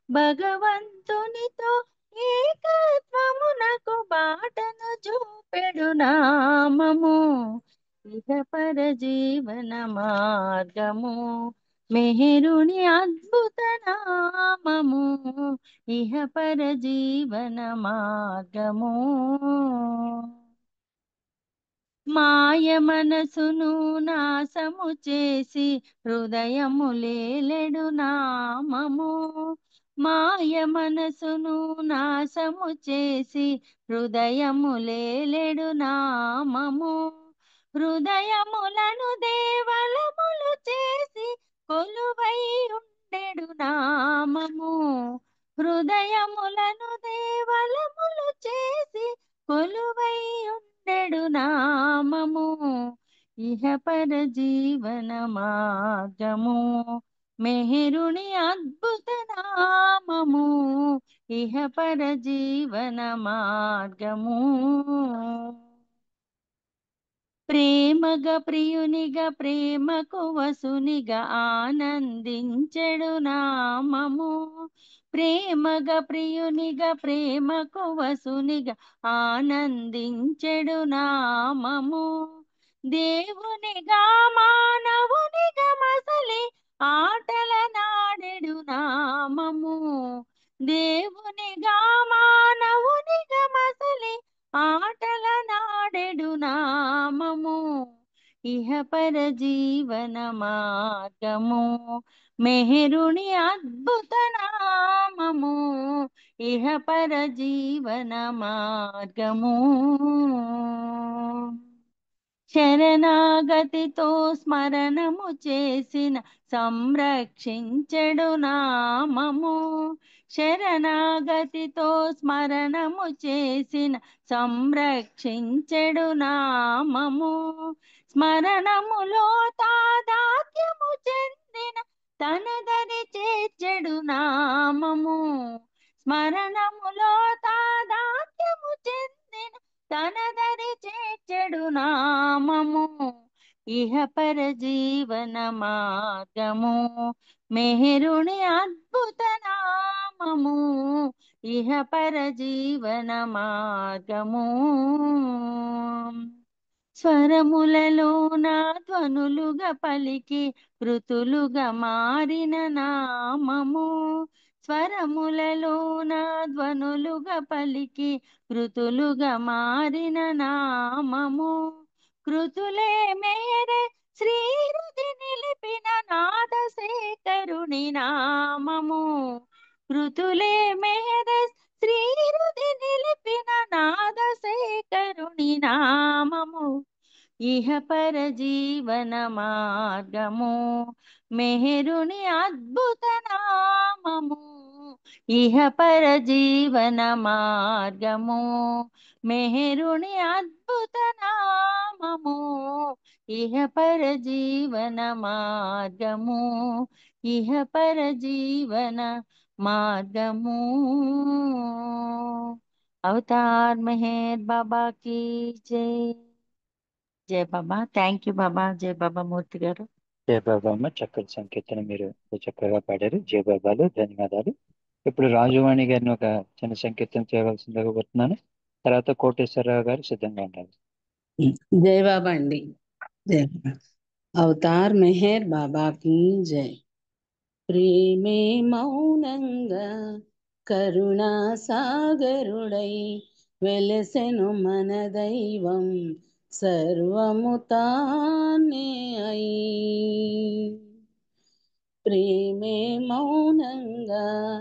భగవంతునితో ఏకత్వమునకు బాటను చూపెడు నామము ఇహ పర జీవన మార్గము మెహరుని అద్భుత నామము ఇహ పర జీవన మార్గము మాయ మనసును నాశము చేసి హృదయము లేలెడు నామము మాయ మనసును నాశము చేసి హృదయము లేలెడు నామము హృదయములను దేవలములు చేసి కొలువై ఉండెడు నామము హృదయములను దేవలములు చేసి కొలువై ఉండెడు నామము ఇహ పర జీవన మార్గము మెహరుని అద్భుత నామము ఇహ పర జీవన మార్గము ప్రేమగా ప్రియునిగా ప్రేమకు వసునిగా ఆనందించెడు నామము. ప్రేమగా ప్రియునిగా ప్రేమకు వసునిగా ఆనందించెడు నామము. దేవునిగా మానవునిగా మసలి ఆటల నాడెడు నామము. దేవునిగా మానవునిగా మసలి ఆటల నాడెడు నామము. ఇహపర జీవన మార్గము మెహరుని అద్భుత నామము. ఇహపర జీవన మార్గము శరణాగతితో స్మరణము చేసిన సంరక్షించెడు నామము. శరణాగతితో స్మరణము చేసిన సంరక్షించెడు నామము. స్మరణములో తాదాత్మ్యము చెందిన తనదరి చేర్చెడు నామము. స్మరణములో తాదాత్మ్యము చెందిన తనదరి చేర్చెడు నామము. ఇహపర జీవన మార్గము మెహరుని అద్భుత నామము. ఇహపర జీవన మార్గము స్వరములలోన ధ్వనులుగా పలికి కృతులుగా మారిన నామము. స్వరములలోన ధ్వనులుగా పలికి కృతులుగా మారిన నామము. కృతులే మేరే శ్రీహృది నిలిపిన నాదశేఖరుని నామము. కృతులే మేరే శ్రీహృది నిలిపిన నాదశేఖరుని నామము. ఇహపర జీవన మార్గము మెహరుని అద్భుత నామము. ఇహపర జీవన మార్గము మెహరుని అద్భుత నామము. ఇహపర జీవన మార్గము ఇహపర జీవన మార్గము. అవతార్ మెహర్ బాబా की जय. జయ బాబా. థ్యాంక్ యూ బాబా. జయ బాబా మూర్తి గారు. జయ బాబా అమ్మ, చక్కటి సంకీర్తన మీరు చక్కగా పాడారు. జయ బాబాలు, ధన్యవాదాలు. ఇప్పుడు రాజువాణి గారిని ఒక చిన్న సంకీర్తన చేయవలసిందిగా కోరుతున్నాను. తర్వాత కోటేశ్వరరావు గారు సిద్ధంగా ఉన్నారు. జై బాబా అండి. జై బాబా. అవతార్ మెహర్ బాబా की जय. ప్రేమే మౌనంగా కరుణా సాగరుడై వెలసెను మన దైవం సర్వము తానే అయి. ప్రేమే మౌనంగా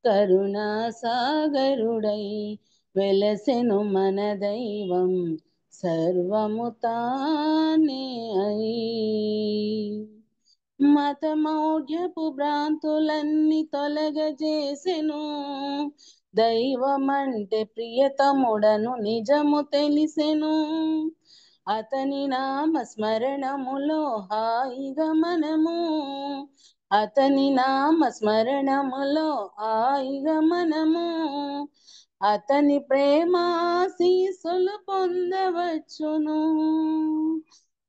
కరుణా సాగరుడై వెలసెను మన దైవం సర్వము తానే అయి. మతమౌఢ్యపు భ్రాంతులన్నీ తొలగజేసెను దైవమంటే ప్రియతముడను నిజము తెలిసెను. అతని నామ స్మరణములో హాయిగా మనము అతని నామ స్మరణములో హాయిగా మనము అతని ప్రేమాశీస్సులు పొందవచ్చును.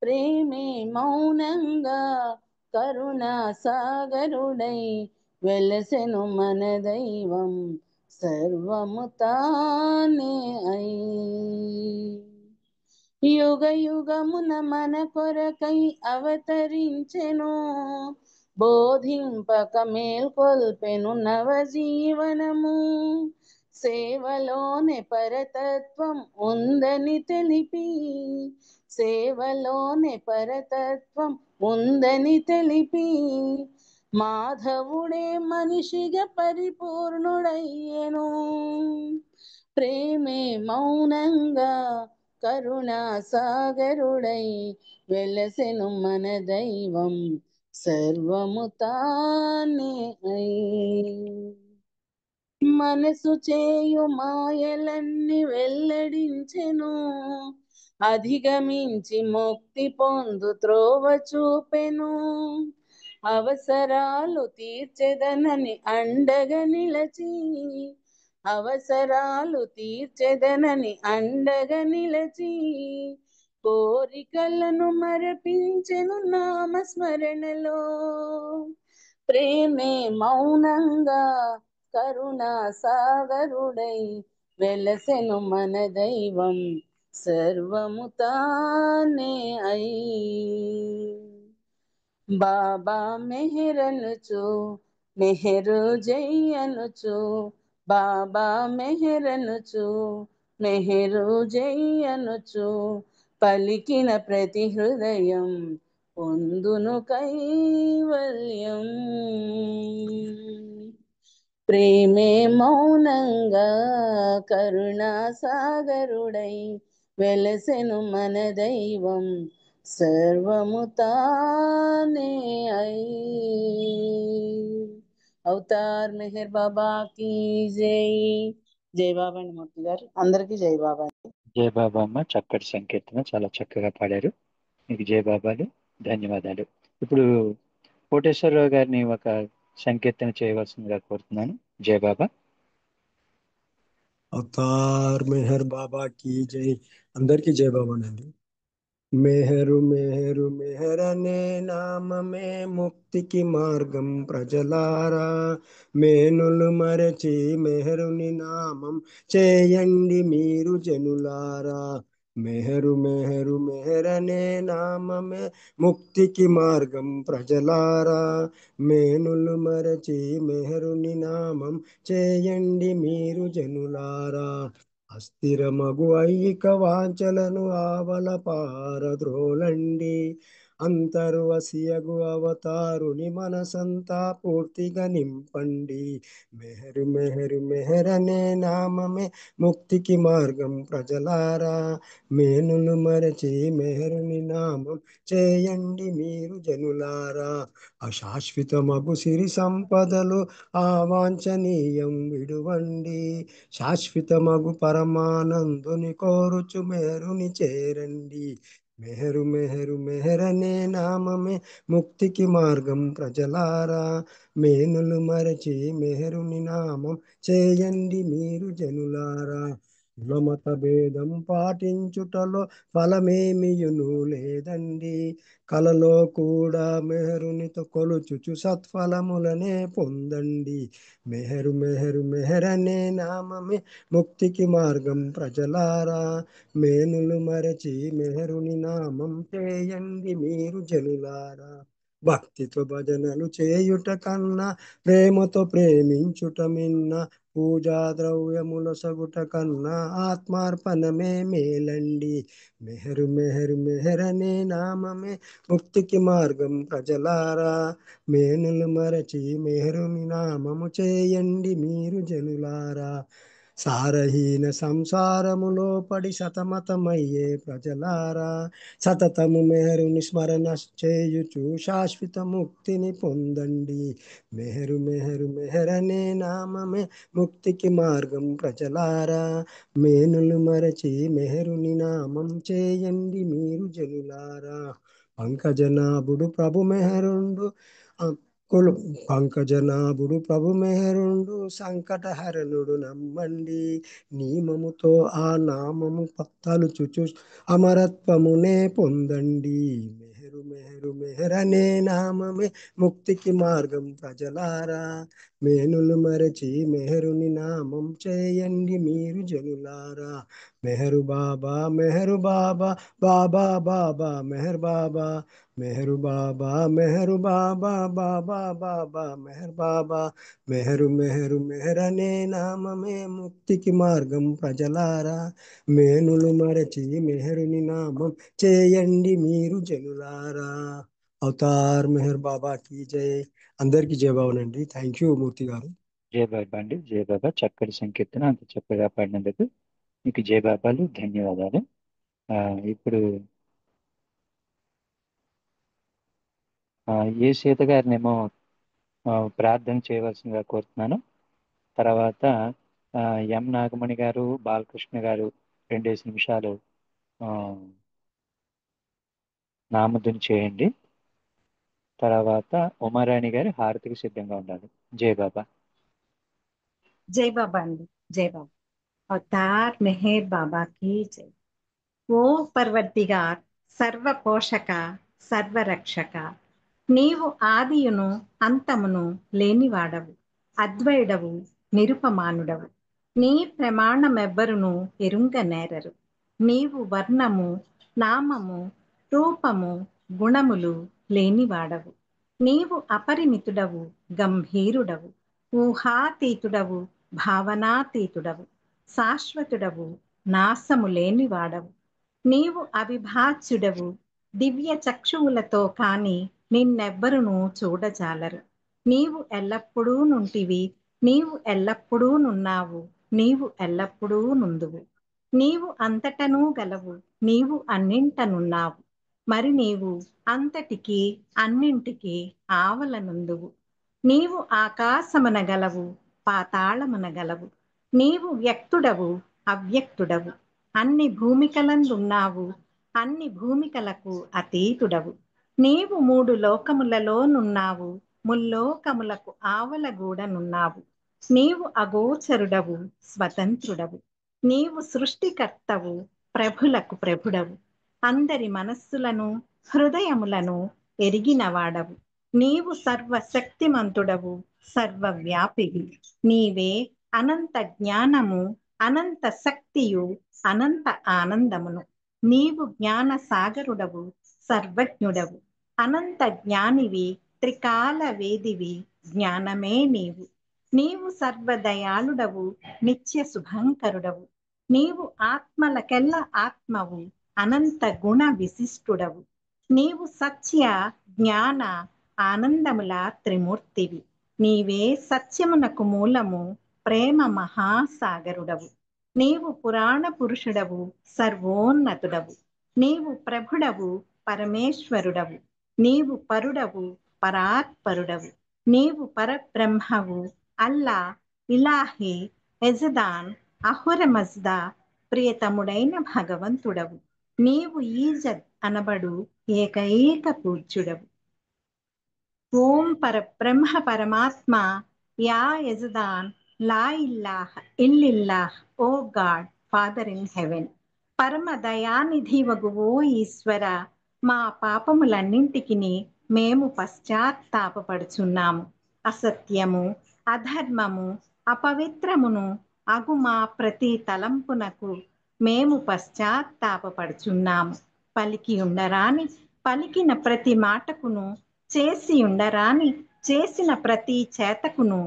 ప్రేమే మౌనంగా కరుణా సాగరుడై వెలసెను మన దైవం సర్వము తానే అయి. యుగ యుగమున మన కొరకై అవతరించెను బోధింపక మేల్కొల్పెను నవజీవనము. సేవలోనే పరతత్వం ఉందని తెలిపి సేవలోనే పరతత్వం ఉందని తెలిపి మాధవుడే మనిషిగా పరిపూర్ణుడయ్యెను. ప్రేమే మౌనంగా కరుణా సాగరుడై వెలసెను మన దైవం సర్వము తానే అయి. మనసు చేయు మాయలన్నీ వెల్లడించెను అధిగమించి ముక్తి పొందు త్రోవ చూపెను. అవసరాలు తీర్చెదనని అండగా నిలచి అవసరాలు తీర్చెదనని అండగా నిలచి కోరికలను మరపించెను నామస్మరణలో. ప్రేమే మౌనంగా కరుణా సాగరుడై వెలసెను మన దైవం సర్వము తానే అయి. బాబా మెహరనుచు మెహరు జయ్యనుచు, బాబా మెహరనుచు మెహరు జయ్యనుచు, పలికిన ప్రతి హృదయం పొందును కైవల్యం. ప్రేమే మౌనంగా కరుణా సాగరుడై వెలసెను మన దైవం సర్వము తానే అయి. అవతార్ మెహర్ బాబా की జై. జై బాబా అండి మూర్తి గారు, అందరికీ జై బాబా. జయ బాబా అమ్మ, చక్కటి సంకీర్తన చాలా చక్కగా పాడారు. మీకు జయ బాబాలు, ధన్యవాదాలు. ఇప్పుడు కోటేశ్వరరావు గారిని ఒక సంకీర్తన చేయవలసిందిగా కోరుతున్నాను. జయ బాబా. అవతార్ మెహర్ బాబా की జై. అందరికీ జై బాబానండి. మెహరు మెహరు మెహరనే నామమే ముక్తికి మార్గం ప్రజలారా, మేనులు మరచి మెహరుని నామం చేయండి మీరు జనులారా. మెహరు మెహరు మెహరనే నామమే ముక్తికి మార్గం ప్రజలారా, మేనులు మరచి మెహరుని నామం చేయండి మీరు జనులారా. అస్థిరమగు ఐక వాంఛలను ఆవల పారద్రోలండి, అంతర్వసియగు అవతారుని మనసంతా పూర్తిగా నింపండి. మెహరు మెహరు మెహరనే నామమే ముక్తికి మార్గం ప్రజలారా, మేనులు మరచి మెహరుని నామం చేయండి మీరు జనులారా. అశాశ్వతమగు సిరి సంపదలు అవాంఛనీయం విడువండి, శాశ్వతమగు పరమానందుని కోరుచు మెహరుని చేరండి. మెహరు మెహరు మెహరనే నామమే ముక్తికి మార్గం ప్రజలారా, మేనులు మరచి మెహరుని నామం చేయండి మీరు జనులారా. కులమత భేదం పాటించుటలో ఫలమేమియును లేదండి, కలలో కూడా మెహరునితో కొలుచుచు సత్ఫలములనే పొందండి. మెహరు మెహరు మెహరనే నామమే ముక్తికి మార్గం ప్రజలారా, మేనులు మరచి మెహరుని నామం చేయండి మీరు జనులారా. భక్తితో భజనలు చేయుట కన్నా ప్రేమతో ప్రేమించుట మిన్న, పూజా ద్రవ్యముల సగుట కన్నా ఆత్మార్పణమే మేలండి. మెహరు మెహరు మెహరనే నామమే ముక్తికి మార్గం ప్రజలారా, మేనులు మరచి మెహరుని నామము చేయండి మీరు జనులారా. సారహీన సంసారములో పడి సతమతమయ్యే ప్రజలారా, సతతము మెహరుని స్మరణ చేయుచు శాశ్వత ముక్తిని పొందండి. మెహరు మెహరు మెహరనే నామమే ముక్తికి మార్గం ప్రజలారా, మేనులు మరచి మెహరుని నామం చేయండి మీరు జనులారా. పంకజనాభుడు ప్రభు మెహరుండు పంకజనాభుడు ప్రభు మెహరుండు, సంకటహరణుడు నమ్మండి. నియమముతో ఆ నామము తలుచుచు అమరత్వమునే పొందండి. మెహరు మెహరు మెహరనే నామమే ముక్తికి మార్గం ప్రజలారా, మేనులు మరచి మెహరుని నామం చేయండి మీరు జనులారా. మెహరు బాబా మెహరు బాబా, బాబా బాబా మెహర్ బాబా, మెహరు బాబా మెహరు బాబా, బాబా బాబా మెహర్ బాబా. మెహరు మెహరు మెహరనే నామమే ముక్తికి మార్గం ప్రజలారా, మేనులు మరచి మెహరుని నామం చేయండి మీరు జనులారా. అవతార్ మెహర్ బాబా की జై. అందరికీ జై బాబానండి. థ్యాంక్ యూ మూర్తి గారు. జయ బాబా అండి. జయ బాబా, చక్కటి సంకీర్తన అంత చక్కగా పాడినందుకు మీకు జయ బాబాలు, ధన్యవాదాలు. ఇప్పుడు ఏ సీత గారినేమో ప్రార్థన చేయవలసిందిగా కోరుతున్నాను. తర్వాత ఎం నాగమణి గారు, బాలకృష్ణ గారు 2 నిమిషాలు నామధుని చేయండి. తర్వాత ఉమారాణి గారు హారతికి సిద్ధంగా ఉండాలి. జై బాబా. జై బాబా అండి. జై బాబా. అవతార్ మెహర్ బాబా की జై. ఓ పర్వతిగార్ సర్వపోషక సర్వరక్షక, నీవు ఆదియును అంతమును లేనివాడవు, అద్వైడవు, నిరుపమానుడవు. నీ ప్రమాణమెవ్వరును ఎరుంగనేరరు. నీవు వర్ణము, నామము, రూపము, గుణములు లేనివాడవు. నీవు అపరిమితుడవు, గంభీరుడవు, ఊహాతీతుడవు, భావనాతీతుడవు, శాశ్వతుడవు, నాశము లేనివాడవు. నీవు అవిభాజ్యుడవు, దివ్య చక్షువులతో కాని నిన్నెవ్వరును చూడజాలరు. నీవు ఎల్లప్పుడూ నుంటివి, నీవు ఎల్లప్పుడూ నున్నావు, నీవు ఎల్లప్పుడూ నుందువు. నీవు అంతటనూ గలవు, నీవు అన్నింటనున్నావు, మరి నీవు అంతటికి అన్నింటికి ఆవలనుందువు. నీవు ఆకాశమున గలవు, పాతాళమున గలవు. నీవు వ్యక్తుడవు, అవ్యక్తుడవు, అన్ని భూమికలందున్నావు, అన్ని భూమికలకు అతీతుడవు. నీవు మూడు లోకములలోనున్నావు, ముల్లోకములకు ఆవలగూడనున్నావు. నీవు అగోచరుడవు, స్వతంత్రుడవు. నీవు సృష్టికర్తవు, ప్రభులకు ప్రభుడవు. అందరి మనస్సులను హృదయములను ఎరిగినవాడవు. నీవు సర్వశక్తిమంతుడవు, సర్వవ్యాపివి. నీవే అనంత జ్ఞానము, అనంత శక్తియు, అనంత ఆనందమును. నీవు జ్ఞాన సాగరుడవు, సర్వజ్ఞుడవు, అనంత జ్ఞానివి, త్రికాల వేదివి, జ్ఞానమే నీవు. నీవు సర్వదయాళుడవు, నిత్య శుభంకరుడవు. నీవు ఆత్మలకెల్ల ఆత్మవు, అనంత గుణ విశిష్టుడవు. నీవు సత్య జ్ఞాన ఆనందముల త్రిమూర్తివి. నీవే సత్యమునకు మూలము, ప్రేమ మహాసాగరుడవు. నీవు పురాణ పురుషుడవు, సర్వోన్నతుడవు. నీవు ప్రభుడవు, పరమేశ్వరుడవు. నీవు పరుడవు, పరాత్పరుడవు. నీవు పరబ్రహ్మవు, అల్లా, ఇలాహి, ఎజదాన్, అహురమజ్దా, ప్రియతముడైన భగవంతుడవు. నీవు ఈజద్ అనబడు ఏకైక పూజ్యుడవు. ఓం పరబ్రహ్మ పరమాత్మ, యా యజదాన్, లా ఇల్లాహ్ ఇల్లిల్లాహ్, O God Father in heaven. పరమ దయానిధివగు ఓ ఈశ్వర, మా పాపములన్నింటికి మేము పశ్చాత్తాపపడుచున్నాము. అసత్యము, అధర్మము, అపవిత్రమును అగు మా ప్రతి తలంపునకు మేము పశ్చాత్తాపపడుచున్నాము. పలికి ఉండరాని పలికిన ప్రతి మాటకును, చేసి ఉండరాని చేసిన ప్రతి చేతకును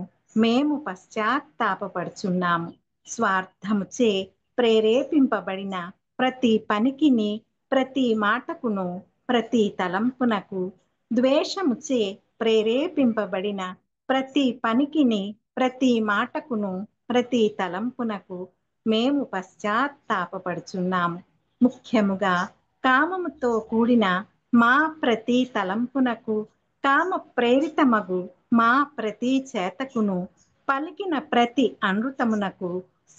మేము పశ్చాత్తాపపడుచున్నాము. స్వార్థముచే ప్రేరేపింపబడిన ప్రతి పనికిని, ప్రతి మాటకును, ప్రతి తలంపునకు, ద్వేషముచే ప్రేరేపింపబడిన ప్రతి పనికిని, ప్రతి మాటకును, ప్రతి తలంపునకు మేము పశ్చాత్తాపపడుచున్నాము. ముఖ్యముగా కామముతో కూడిన మా ప్రతి తలంపునకు, కామ ప్రేరితమగు మా ప్రతి చేతకును, పలికిన ప్రతి అనృతమునకు,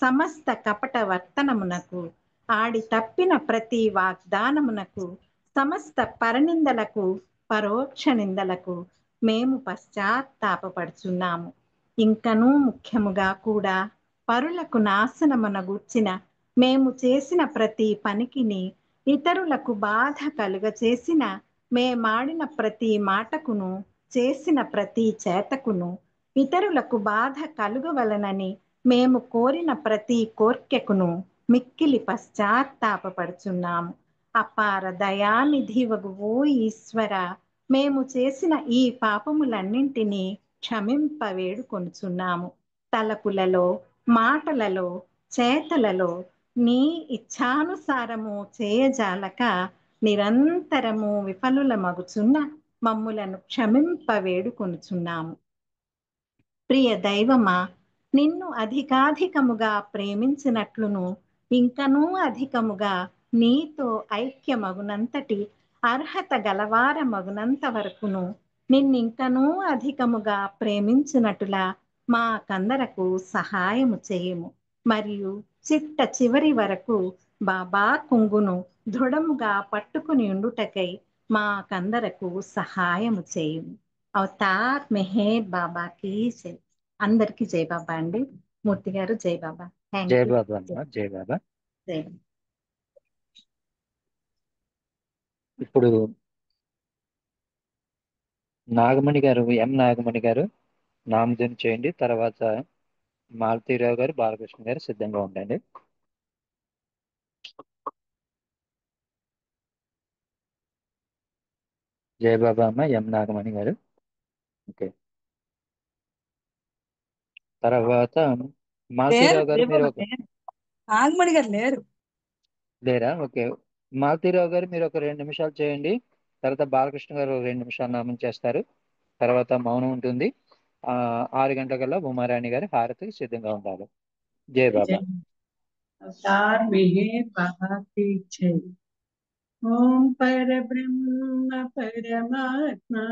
సమస్త కపట వర్తనమునకు, ఆడి తప్పిన ప్రతి వాగ్దానమునకు, సమస్త పరనిందలకు, పరోక్ష నిందలకు మేము పశ్చాత్తాపపడుచున్నాము. ఇంకనూ ముఖ్యముగా కూడా పరులకు నాశనమున గూర్చిన మేము చేసిన ప్రతి పనికిని, ఇతరులకు బాధ కలుగచేసిన మేమాడిన ప్రతి మాటకును, చేసిన ప్రతి చేతకును, ఇతరులకు బాధ కలుగవలనని మేము కోరిన ప్రతి కోర్కెకును మిక్కిలి పశ్చాత్తాపపడుచున్నాము. అపార దయానిధివగు ఓ ఈశ్వర, మేము చేసిన ఈ పాపములన్నింటినీ క్షమింపవేడుకొనుచున్నాము. తలపులలో, మాటలలో, చేతలలో నీ ఇచ్ఛానుసారము చేయజాలక నిరంతరము విఫలులమగుచున్న మమ్ములను క్షమింపవేడుకొనుచున్నాము. ప్రియ దైవమా, నిన్ను అధికాధికముగా ప్రేమించినట్లును, ఇంకనూ అధికముగా నీతో ఐక్యమగునంతటి అర్హత గలవారమగునంత వరకును నిన్నింకనూ అధికముగా ప్రేమించినట్టులా మా కందరకు సహాయము చేయము. మరియు చిట్ట చివరి వరకు బాబా కుంగును దృఢముగా పట్టుకుని ఉండుటకై మా కందరకు సహాయము చేయము. అవతార్ మెహర్ బాబాకి జై. అందరికీ జై బాబా అండి. మూర్తి గారు జై బాబా. థ్యాంక్ జై యూ. బాబా అమ్మ, జై బాబా. జై బాబా. ఇప్పుడు నాగమణి గారు, నాగమణి గారు నామధేయం చేయండి. తర్వాత మాలతీరావు గారు, బాలకృష్ణ గారు సిద్ధంగా ఉండండి. జయబాబా అమ్మ, నాగమణి గారు. ఓకే. తర్వాత లేరు మాలతీరావు గారు మీరు జయబాబా లేరు, నాగమణి గారు లేరు. లేరా? ఓకే. మాలతీరావు గారు మీరు ఒక 2 నిమిషాలు చేయండి. తర్వాత బాలకృష్ణ గారు 2 నిమిషాలు నామం చేస్తారు. తర్వాత మౌనం ఉంటుంది. 6 గంటలకల్లా ఉమారాణి గారి హారతికి సిద్ధంగా ఉండాలి. జై బాబా. अवतार मेहर बाबा की जय। ओम पर ब्रह्म परमात्मा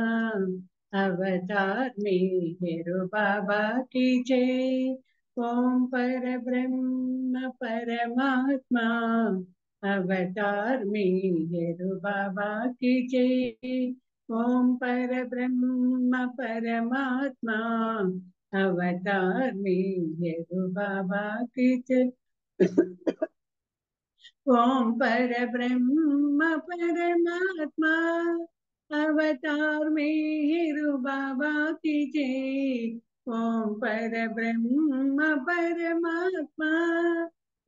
अवतार मेहर बाबा की जय। ओम पर ब्रह्म परमात्मा अवतार मेहर बाबा की जय। ओम पर ब्रह्म परमात्मा अवतार मेहर बाबा की जय। ओम पर ब्रह्म परमात्मा अवतार मेहर बाबा की जय। ओम पर ब्रह्म परमात्मा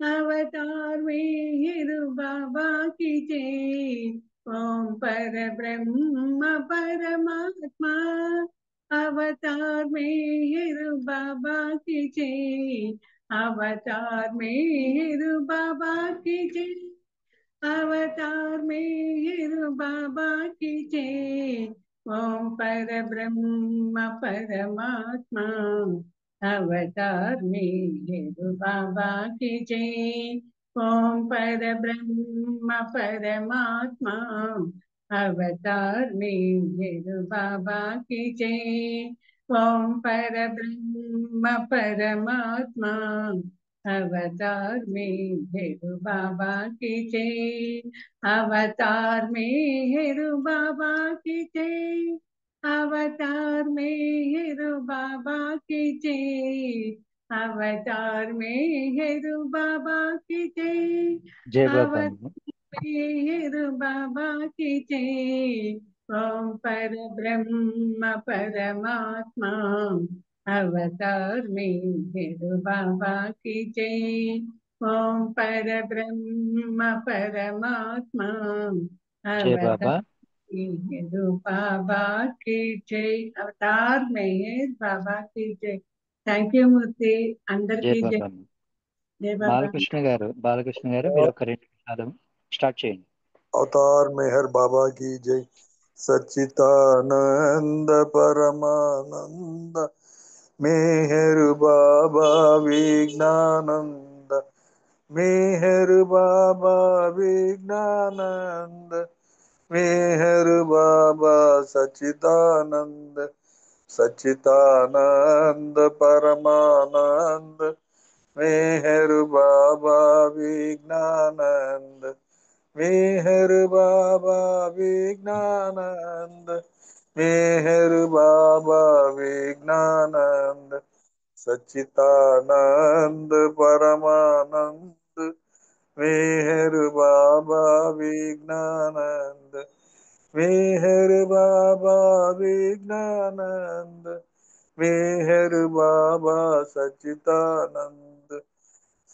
अवतार मेहर बाबा की जय। ओम पर ब्रह्म परमात्मा अवतार मेहर बाबा की जय। अवतार मेहर बाबा की जय। अवतार मेहर बाबा की जय। ओम पर ब्रह्म परमात्मा अवतार मेहर बाबा की जय। ओम पर ब्रह्म परमात्मा अवतार मेहर बाबा की जय। ओम पर ब्रह्म परमात्मा अवतार मेहर बाबा की जय। अवतार मेहर बाबा की जय। अवतार मेहर बाबा की जय। अवतार मेहर बाबा की जय। जय बाबा अवतार अम्मा। मेहर बाबा की जय। ओम पर ब्रह्म परमात्मा अवतार मेहर बाबा की जय। ओम पर ब्रह्म परमात्मा जय अवतार बाबा। मेहर बाबा की जय। अवतार मेहर बाबा की जय। థ్యాంక్ యూ మూర్తి, జై అందరికీ జై. బాబా అమ్మ. జై బాబా. బాలకృష్ణ గారు మీరు ఒక 2 నిమిషాలు స్టార్ట్ చేయండి. अवतार मेहर बाबा की जय। सच्चिदानंद परमानंद मेहर बाबा विज्ञानंद मेहर बाबा विज्ञानंद मेहर बाबा सच्चिदानंद सच्चिदानंद परमानंद मेहर बाबा विज्ञानंद मेहर बाबा विज्ञानंद मेहर बाबा विज्ञानंद सच्चिदानंद परमानंद मेहर बाबा विज्ञानंद मेहर बाबा विज्ञानंद मेहर बाबा सच्चिदानंद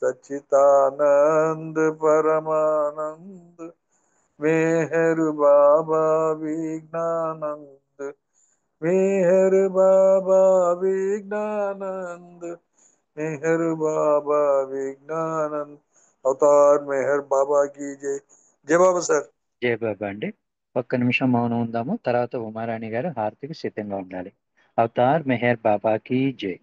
सच्चिदानंद परमानंद मेहर बाबा विज्ञानंद मेहर बाबा विज्ञानंद मेहर बाबा विज्ञानंद। अवतार मेहर बाबा की जय। जय बाबा सर। జై బాబా అండి. ఒక్క నిమిషం మౌనం ఉందాము. తర్వాత ఉమారాణి గారు హారతికి సిద్ధంగా ఉండాలి. అవతార్ మెహర్ బాబాకి జై.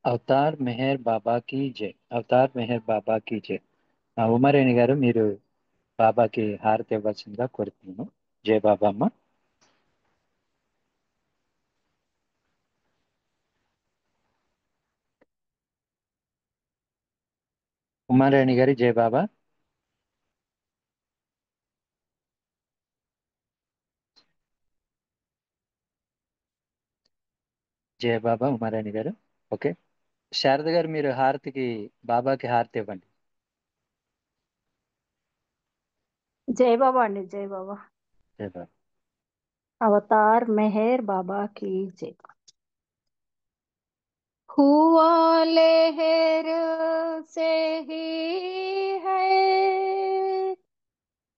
అవతార్ మెహర్ బాబా की जय అవతార్ మెహర్ బాబా की जय ఉమారేణి గారు మీరు బాబాకి హారతి ఇవ్వాల్సిందిగా కోరుతున్నాను. జై బాబా అమ్మ. ఉమారాణి గారి జై బాబా. జయ బాబా ఉమారాణి గారు. ఓకే, శారద గారు మీరు హారతికి బాబాకి హారతి ఇవ్వండి. जय बाबा अंडी जय बाबा. జయ బాబా. अवतार मेहर बाबा की जय. हुआ लहर से ही है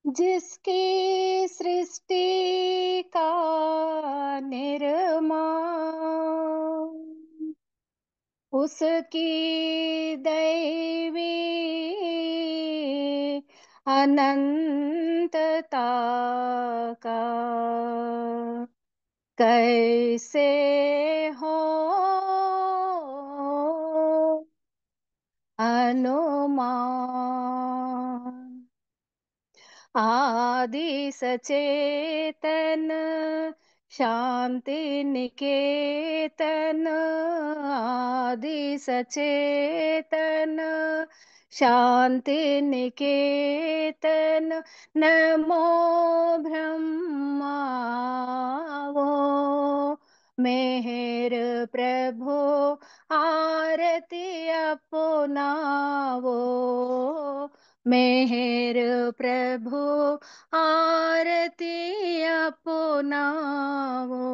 जिसकी सृष्टि का निर्माण, उसकी दैवी अनंतता का कैसे हो अनुमान। आदि सचेतन शांति निकेतन, आदि सचेतन शांति निकेतन, नमो ब्रह्मावो मेहर प्रभु आरती अपनावो, मेहर प्रभु आरती अपनावो।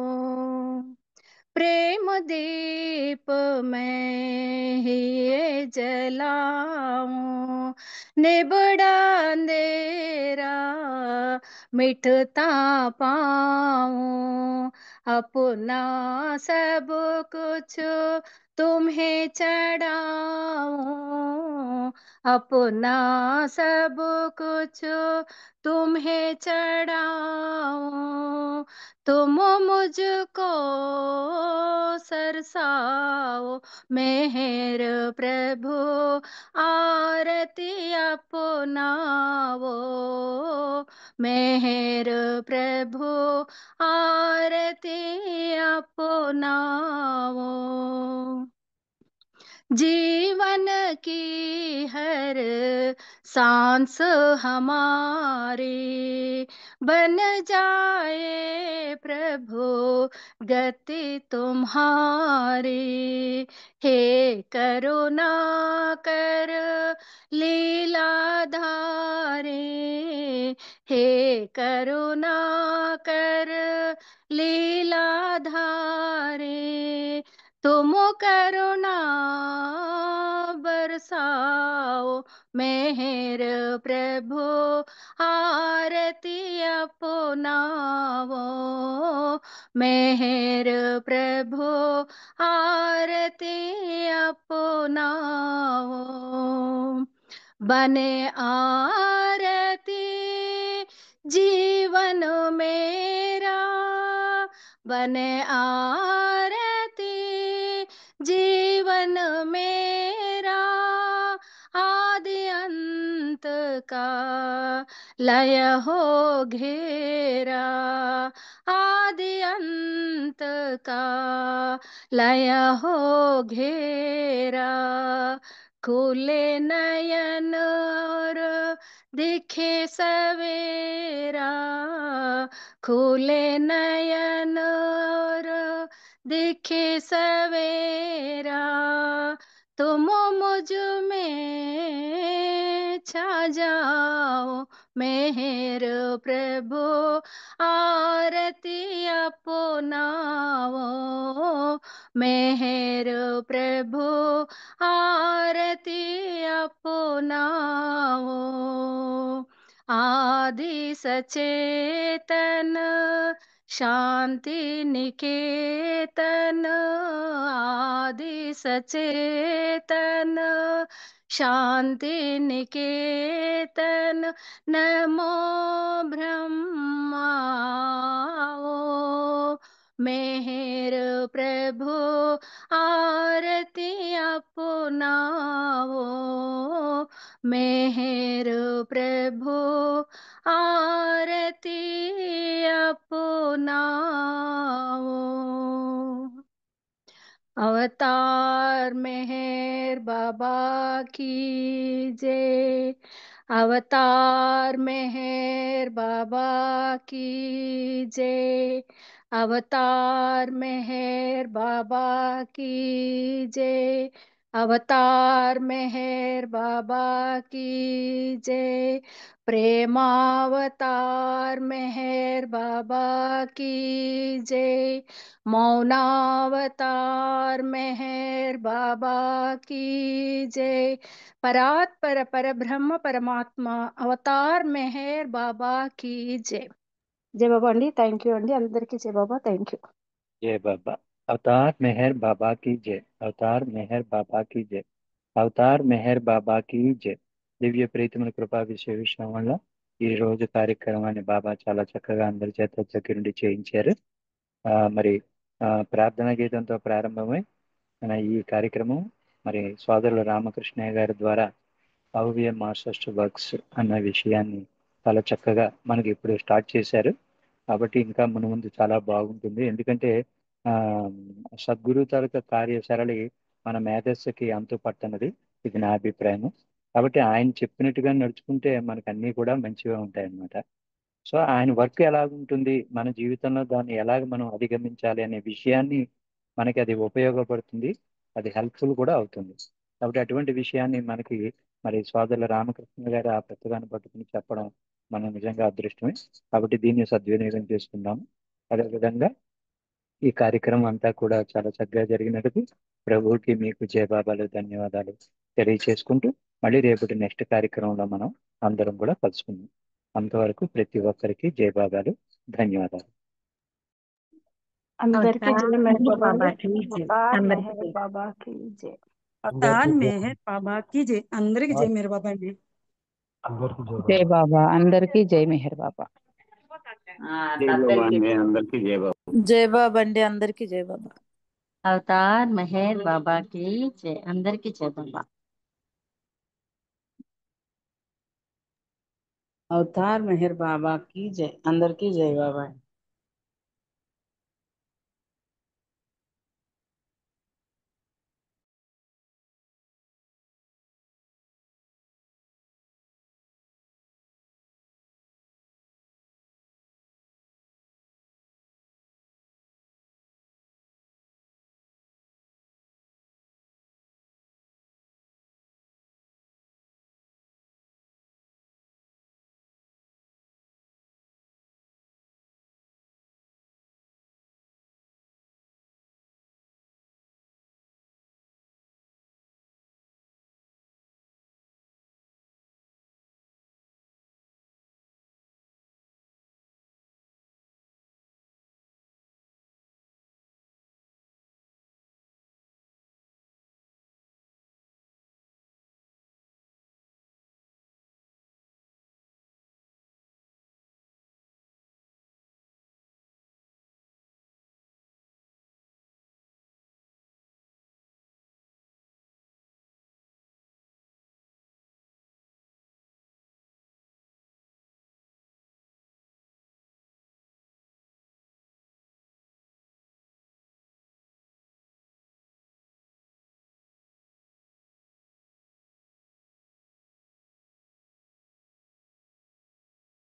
प्रेम दीप में ही ये जलाऊं, निबड़ा अंधेरा मिटता पाऊं, अपना सब कुछ तुम्हें चढ़ाऊं, अपना सब कुछ तुम्हें चढ़ाऊं, तुम मुझको सरसाओ मेहर प्रभु आरती अपनावो, मेहर प्रभु आरती अपनावो। जीवन की हर सांस हमारी बन जाए प्रभु गति तुम्हारी, हे करुणा कर लीलाधारी, हे करुणा कर लीलाधारी, तुम करुणा बरसाओ मेहर प्रभु आरती अपनावो, मेहर प्रभु आरती अपनावो। बने आरती जीवन मेरा, बने आरती जीवन मेरा, आदि अंत का लय हो घेरा, आदि अंत का लय हो घेरा, खुले नयन और दिखे सवेरा, खुले नयन और दिखे सवेरा, तुम मुझ में छा जाओ मेहर प्रभु आरती अपनावो, मेहर प्रभु आरती अपनावो। आदि सचेतन शांति निकेतन, आदि सचेतन शांति निकेतन, नमो ब्रह्माओ मेहर प्रभु आरती अपनाओ मेहर प्रभु आरती अपनाओ। अवतार मेहर बाबा की जय। अवतार मेहर बाबा की जय। अवतार मेहर बाबा की जय। अवतार मेहर बाबा की जय। प्रेमावतार मेहर बाबा की जय। मौनावतार मेहर बाबा की जय। परात्पर पर ब्रह्म परमात्मा అవతార్ మెహర్ బాబా की जय। జై బాబా అండి, థ్యాంక్ యూ అండి, అందరికీ జై బాబా, థ్యాంక్ యూ। जय बाबा। अवतार मेहर बाबा की जय। अवतार मेहर बाबा की जय। అవతార్ మెహర్ బాబా की जय। దివ్య ప్రీతిమైన కృపా విశేషం వల్ల ఈ రోజు కార్యక్రమాన్ని బాబా చాలా చక్కగా అందరి చేత దగ్గరుండి చేయించారు। మరి ప్రార్థనా గీతంతో ప్రారంభమై మన ఈ కార్యక్రమం మరి సోదరులు రామకృష్ణయ్య గారి ద్వారా భవ్య మాస్టర్స్ వర్క్స్ అన్న విషయాన్ని చాలా చక్కగా మనకి ఇప్పుడు స్టార్ట్ చేశారు। కాబట్టి ఇంకా మన ముందు చాలా బాగుంటుంది। ఎందుకంటే ఆ సద్గురు తాలూకా కార్యసరళి మన మేధస్సుకి అంతు పట్టనది, ఇది నా అభిప్రాయం। కాబట్టి ఆయన చెప్పినట్టుగా నడుచుకుంటే మనకు అన్నీ కూడా మంచిగా ఉంటాయి అన్నమాట। సో ఆయన వర్క్ ఎలాగుంటుంది, మన జీవితంలో దాన్ని ఎలాగ మనం అధిగమించాలి అనే విషయాన్ని మనకి అది ఉపయోగపడుతుంది, అది హెల్ప్ఫుల్ కూడా అవుతుంది। కాబట్టి అటువంటి విషయాన్ని మనకి మరి సోదరుల రామకృష్ణ గారు ఆ పుస్తకాన్ని పట్టుకుని చెప్పడం మనం నిజంగా అదృష్టమే। కాబట్టి దీన్ని సద్వినియోగం చేసుకుందాము। అదేవిధంగా ఈ కార్యక్రమం అంతా కూడా చాలా చక్కగా జరిగినట్టుకు ప్రభువుకి మీకు జయబాబాలు ధన్యవాదాలు తెలియచేసుకుంటూ మళ్ళీ రేపటి నెక్స్ట్ కార్యక్రమంలో మనం అందరం కూడా కలుసుకుందాం। అంతవరకు ప్రతి ఒక్కరికి జయబాబాలు ధన్యవాదాలు। అందరికీ జై మెహర్ బాబా బాబా అండి। की जय। అవతార్ అందరికీ మెహర్ బాబా की जय। అవతార్ మెహర్ బాబా की जय। అందరికి జై మెహర్ బాబా అండి। జై బాబా, అందరికీ జై మెహర్ బాబా। జై బాబా అండి, అందరికీ జై బాబా। జై బాబా అండి, అందరికీ జై బాబా। అవతార్ మెహర్ బాబా की जय। అందరికీ జై బాబా। అవతార్ మెహర్ బాబా की जय। అందరికీ జై బాబా।